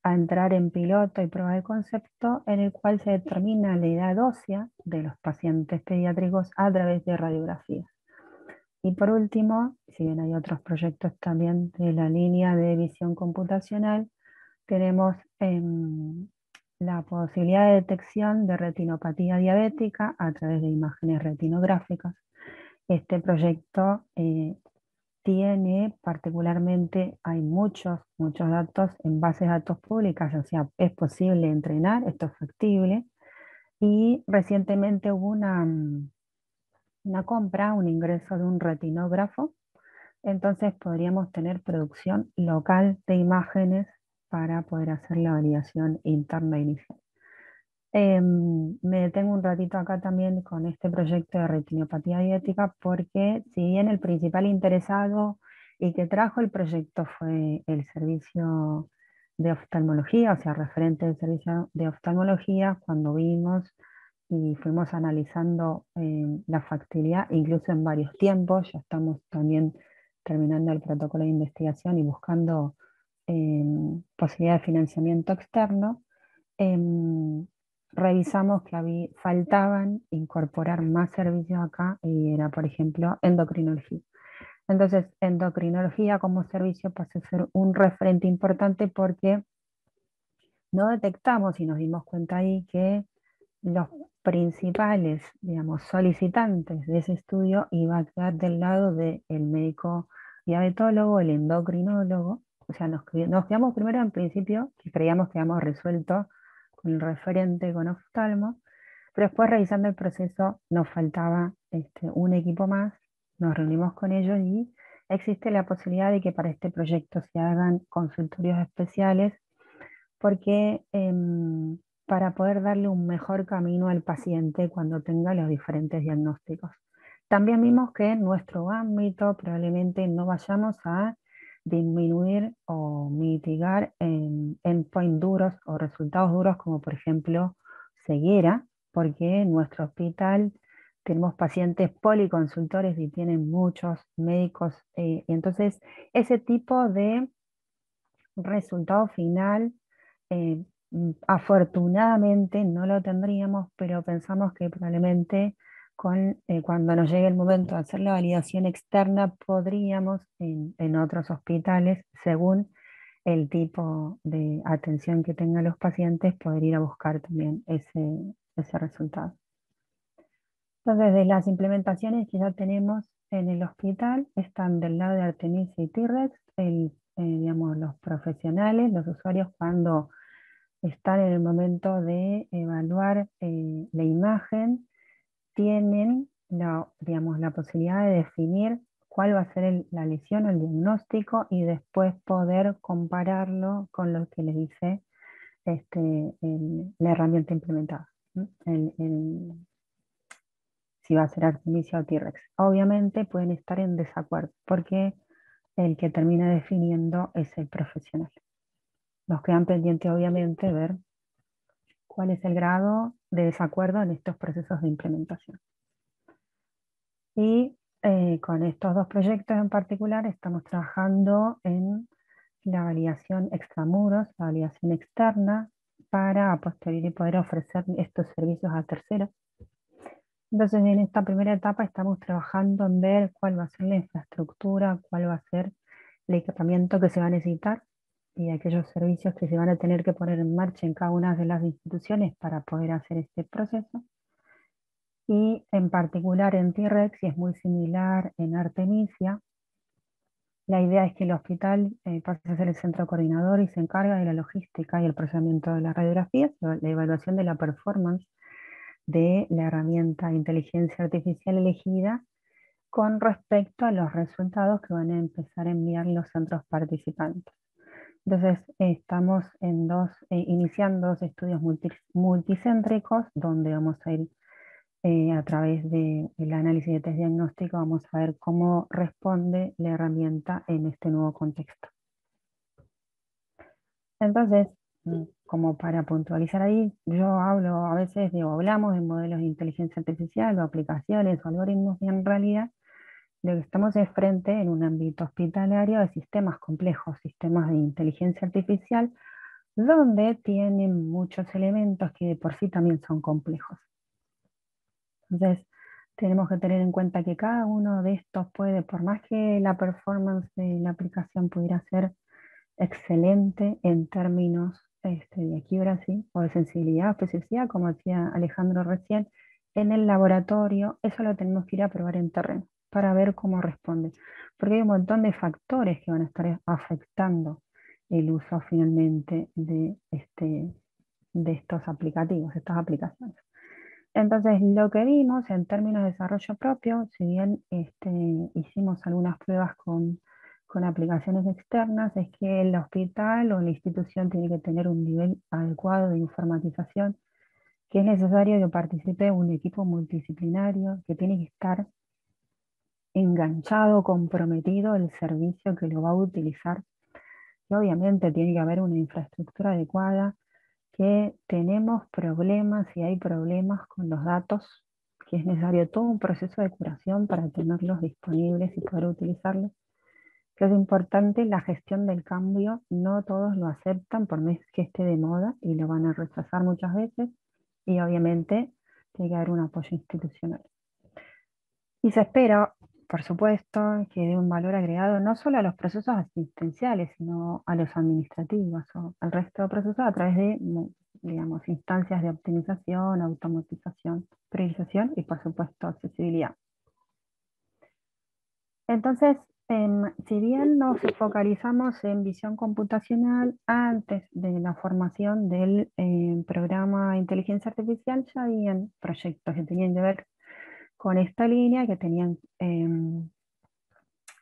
a entrar en piloto y prueba de concepto, en el cual se determina la edad ósea de los pacientes pediátricos a través de radiografías. Y por último, si bien hay otros proyectos también de la línea de visión computacional, tenemos la posibilidad de detección de retinopatía diabética a través de imágenes retinográficas. Este proyecto tiene particularmente, hay muchos datos en bases de datos públicas, o sea, es posible entrenar, esto es factible, y recientemente hubo una compra, un ingreso de un retinógrafo, entonces podríamos tener producción local de imágenes para poder hacer la validación interna inicial. Me detengo un ratito acá también con este proyecto de retinopatía diabética porque si bien el principal interesado y que trajo el proyecto fue el servicio de oftalmología, o sea, referente del servicio de oftalmología, cuando vimos y fuimos analizando la factibilidad, incluso en varios tiempos, ya estamos también terminando el protocolo de investigación y buscando posibilidad de financiamiento externo, revisamos que faltaban incorporar más servicios acá y era, por ejemplo, endocrinología. Entonces, endocrinología como servicio pasó a ser un referente importante porque no detectamos y nos dimos cuenta ahí que los principales, digamos, solicitantes de ese estudio iba a quedar del lado del médico diabetólogo, el endocrinólogo. O sea, nos quedamos primero en principio, que creíamos que habíamos resuelto con el referente con oftalmo, pero después revisando el proceso nos faltaba un equipo más, nos reunimos con ellos y existe la posibilidad de que para este proyecto se hagan consultorios especiales porque para poder darle un mejor camino al paciente cuando tenga los diferentes diagnósticos. También vimos que en nuestro ámbito probablemente no vayamos a disminuir o mitigar endpoints duros o resultados duros como por ejemplo ceguera, porque en nuestro hospital tenemos pacientes policonsultores y tienen muchos médicos, y entonces ese tipo de resultado final afortunadamente no lo tendríamos, pero pensamos que probablemente cuando nos llegue el momento de hacer la validación externa podríamos en otros hospitales, según el tipo de atención que tengan los pacientes, poder ir a buscar también ese resultado. Entonces, de las implementaciones que ya tenemos en el hospital, están del lado de Artemisia y T-Rex, digamos, los profesionales, los usuarios cuando están en el momento de evaluar la imagen, tienen digamos, la posibilidad de definir cuál va a ser la lesión o el diagnóstico y después poder compararlo con lo que les dice la herramienta implementada. Si va a ser Artemisia o T-Rex. Obviamente pueden estar en desacuerdo, porque el que termina definiendo es el profesional. Nos quedan pendientes, obviamente, ver cuál es el grado de desacuerdo en estos procesos de implementación. Y con estos dos proyectos en particular estamos trabajando en la validación extramuros, la validación externa, para a posteriori poder ofrecer estos servicios a terceros. Entonces, en esta primera etapa estamos trabajando en ver cuál va a ser la infraestructura, cuál va a ser el equipamiento que se va a necesitar y aquellos servicios que se van a tener que poner en marcha en cada una de las instituciones para poder hacer este proceso. Y en particular en T-Rex, y es muy similar en Artemisia, la idea es que el hospital pase a ser el centro coordinador y se encarga de la logística y el procesamiento de las radiografías, la evaluación de la performance de la herramienta de inteligencia artificial elegida con respecto a los resultados que van a empezar a enviar los centros participantes. Entonces, estamos iniciando dos estudios multicéntricos donde vamos a ir a través del análisis de test diagnóstico, vamos a ver cómo responde la herramienta en este nuevo contexto. Entonces, como para puntualizar ahí, yo hablo a veces, hablamos de modelos de inteligencia artificial o aplicaciones o algoritmos, y en realidad lo que estamos es frente en un ámbito hospitalario de sistemas complejos, sistemas de inteligencia artificial, donde tienen muchos elementos que de por sí también son complejos. Entonces, tenemos que tener en cuenta que cada uno de estos puede, por más que la performance de la aplicación pudiera ser excelente en términos de accuracy o de sensibilidad o especificidad, como decía Alejandro recién, en el laboratorio, eso lo tenemos que ir a probar en terreno para ver cómo responde. Porque hay un montón de factores que van a estar afectando el uso finalmente de estos aplicativos, estas aplicaciones. Entonces, lo que vimos en términos de desarrollo propio, si bien hicimos algunas pruebas con aplicaciones externas, es que el hospital o la institución tiene que tener un nivel adecuado de informatización, que es necesario que participe un equipo multidisciplinario, que tiene que estar enganchado, comprometido el servicio que lo va a utilizar. Y obviamente tiene que haber una infraestructura adecuada, que tenemos problemas y hay problemas con los datos, que es necesario todo un proceso de curación para tenerlos disponibles y poder utilizarlos. Que es importante la gestión del cambio, no todos lo aceptan por más que esté de moda y lo van a rechazar muchas veces, y obviamente tiene que haber un apoyo institucional. Y se espera, por supuesto, que dé un valor agregado no solo a los procesos asistenciales, sino a los administrativos o al resto de procesos a través de, digamos, instancias de optimización, automatización, priorización y, por supuesto, accesibilidad. Entonces, si bien nos focalizamos en visión computacional antes de la formación del programa de inteligencia artificial, ya habían proyectos que tenían que ver con esta línea, que tenían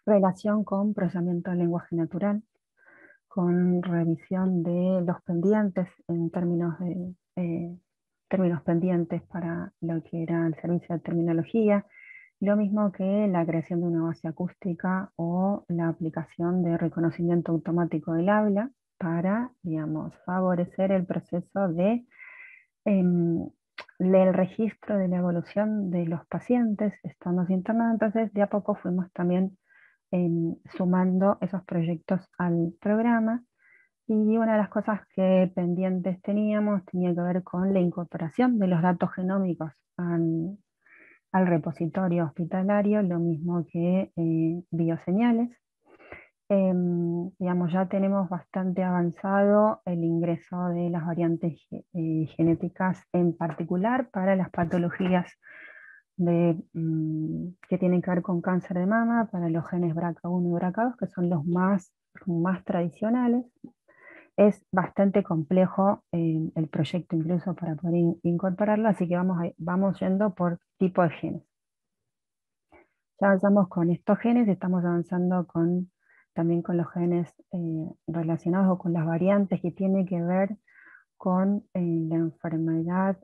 relación con procesamiento del lenguaje natural, con revisión de los pendientes en términos de términos pendientes para lo que era el servicio de terminología, lo mismo que la creación de una base acústica o la aplicación de reconocimiento automático del habla para, digamos, favorecer el proceso del registro de la evolución de los pacientes estando internados. Entonces, de a poco fuimos también sumando esos proyectos al programa. Y una de las cosas que pendientes teníamos tenía que ver con la incorporación de los datos genómicos al repositorio hospitalario, lo mismo que bioseñales. Digamos, ya tenemos bastante avanzado el ingreso de las variantes genéticas, en particular para las patologías que tienen que ver con cáncer de mama, para los genes BRCA1 y BRCA2, que son los más tradicionales. Es bastante complejo el proyecto incluso para poder incorporarlo, así que vamos yendo por tipo de genes. Ya avanzamos con estos genes, estamos avanzando también con los genes relacionados o con las variantes que tienen que ver con la enfermedad,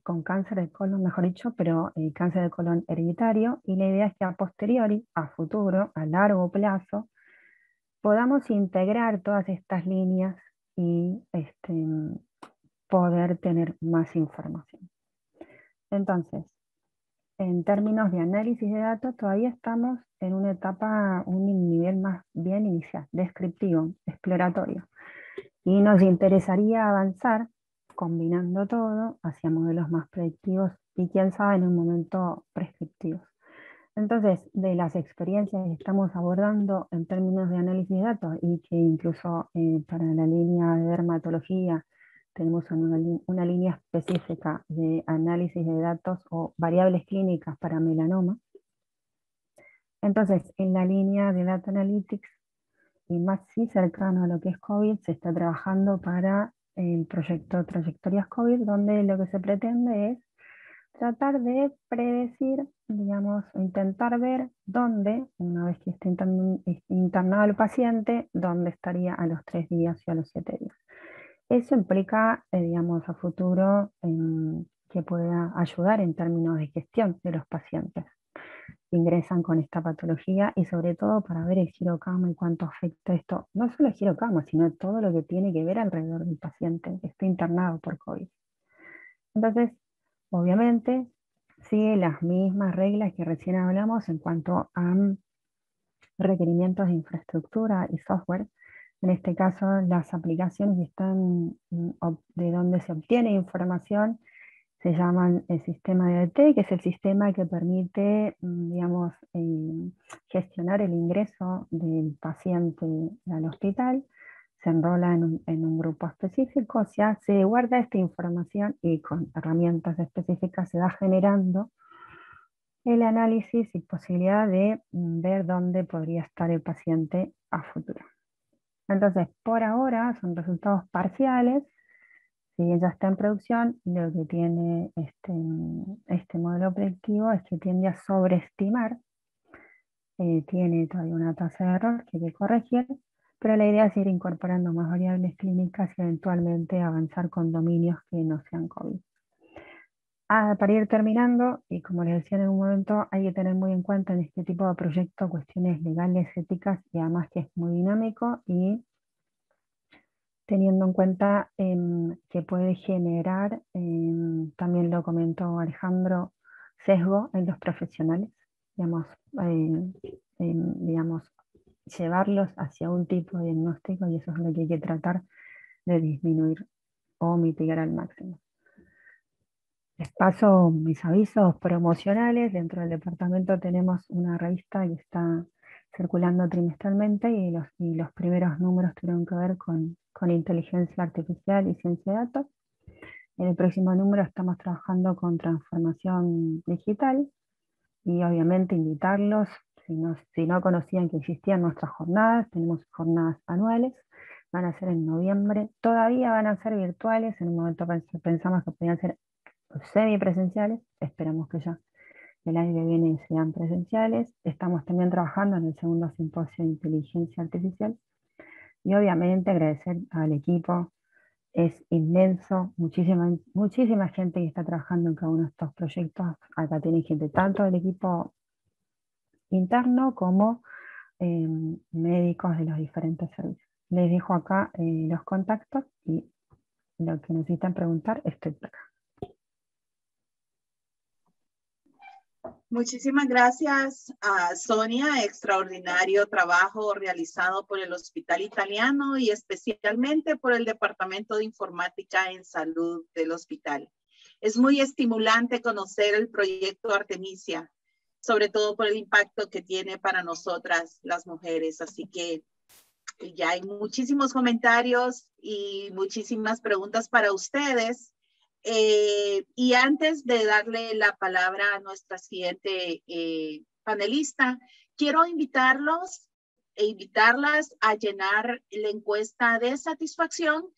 con cáncer de colon, mejor dicho, pero cáncer de colon hereditario, y la idea es que a posteriori, a futuro, a largo plazo, podamos integrar todas estas líneas y poder tener más información. Entonces, en términos de análisis de datos, todavía estamos en una etapa, un nivel más bien inicial, descriptivo, exploratorio. Y nos interesaría avanzar combinando todo hacia modelos más predictivos y quién sabe en un momento prescriptivos. Entonces, de las experiencias que estamos abordando en términos de análisis de datos y que incluso para la línea de dermatología tenemos una línea específica de análisis de datos o variables clínicas para melanoma. Entonces, en la línea de Data Analytics, y más sí cercano a lo que es COVID, se está trabajando para el proyecto Trayectorias COVID, donde lo que se pretende es tratar de predecir, digamos, intentar ver dónde, una vez que esté internado el paciente, dónde estaría a los 3 días y a los 7 días. Eso implica, digamos, a futuro que pueda ayudar en términos de gestión de los pacientes que ingresan con esta patología y sobre todo para ver el girocamo y cuánto afecta esto, no solo el girocamo, sino todo lo que tiene que ver alrededor del paciente que esté internado por COVID. Entonces, obviamente, sigue las mismas reglas que recién hablamos en cuanto a requerimientos de infraestructura y software. En este caso, las aplicaciones que están de donde se obtiene información se llaman el sistema de DT, que es el sistema que permite, digamos, gestionar el ingreso del paciente al hospital. Se enrola en un grupo específico, se guarda esta información y con herramientas específicas se va generando el análisis y posibilidad de ver dónde podría estar el paciente a futuro. Entonces, por ahora son resultados parciales. Si bien ya está en producción, lo que tiene este modelo predictivo es que tiende a sobreestimar, tiene todavía una tasa de error que hay que corregir, pero la idea es ir incorporando más variables clínicas y eventualmente avanzar con dominios que no sean COVID. Para ir terminando, y como les decía en un momento, hay que tener muy en cuenta en este tipo de proyectos cuestiones legales, éticas y además que es muy dinámico y teniendo en cuenta que puede generar, también lo comentó Alejandro, sesgo en los profesionales, digamos, llevarlos hacia un tipo de diagnóstico y eso es lo que hay que tratar de disminuir o mitigar al máximo. Les paso mis avisos promocionales. Dentro del departamento tenemos una revista que está circulando trimestralmente y los primeros números tuvieron que ver con inteligencia artificial y ciencia de datos. En el próximo número estamos trabajando con transformación digital y obviamente invitarlos, si no conocían que existían nuestras jornadas, tenemos jornadas anuales, van a ser en noviembre, todavía van a ser virtuales, en un momento pensamos que podían ser semipresenciales, esperamos que ya el año que viene sean presenciales. Estamos también trabajando en el segundo simposio de inteligencia artificial y obviamente agradecer al equipo, es inmenso, muchísima gente que está trabajando en cada uno de estos proyectos. Acá tienen gente tanto del equipo interno como médicos de los diferentes servicios. Les dejo acá los contactos y lo que necesitan preguntar, estoy por acá. Muchísimas gracias a Sonia, extraordinario trabajo realizado por el Hospital Italiano y especialmente por el Departamento de Informática en Salud del hospital. Es muy estimulante conocer el proyecto Artemisia, sobre todo por el impacto que tiene para nosotras las mujeres. Así que ya hay muchísimos comentarios y muchísimas preguntas para ustedes. Y antes de darle la palabra a nuestra siguiente panelista, quiero invitarlos invitarlas a llenar la encuesta de satisfacción.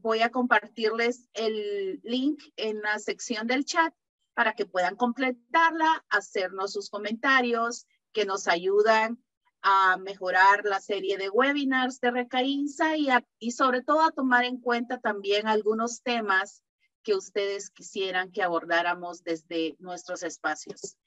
Voy a compartirles el link en la sección del chat para que puedan completarla, hacernos sus comentarios que nos ayudan a mejorar la serie de webinars de Recaínsa y sobre todo a tomar en cuenta también algunos temas que ustedes quisieran que abordáramos desde nuestros espacios.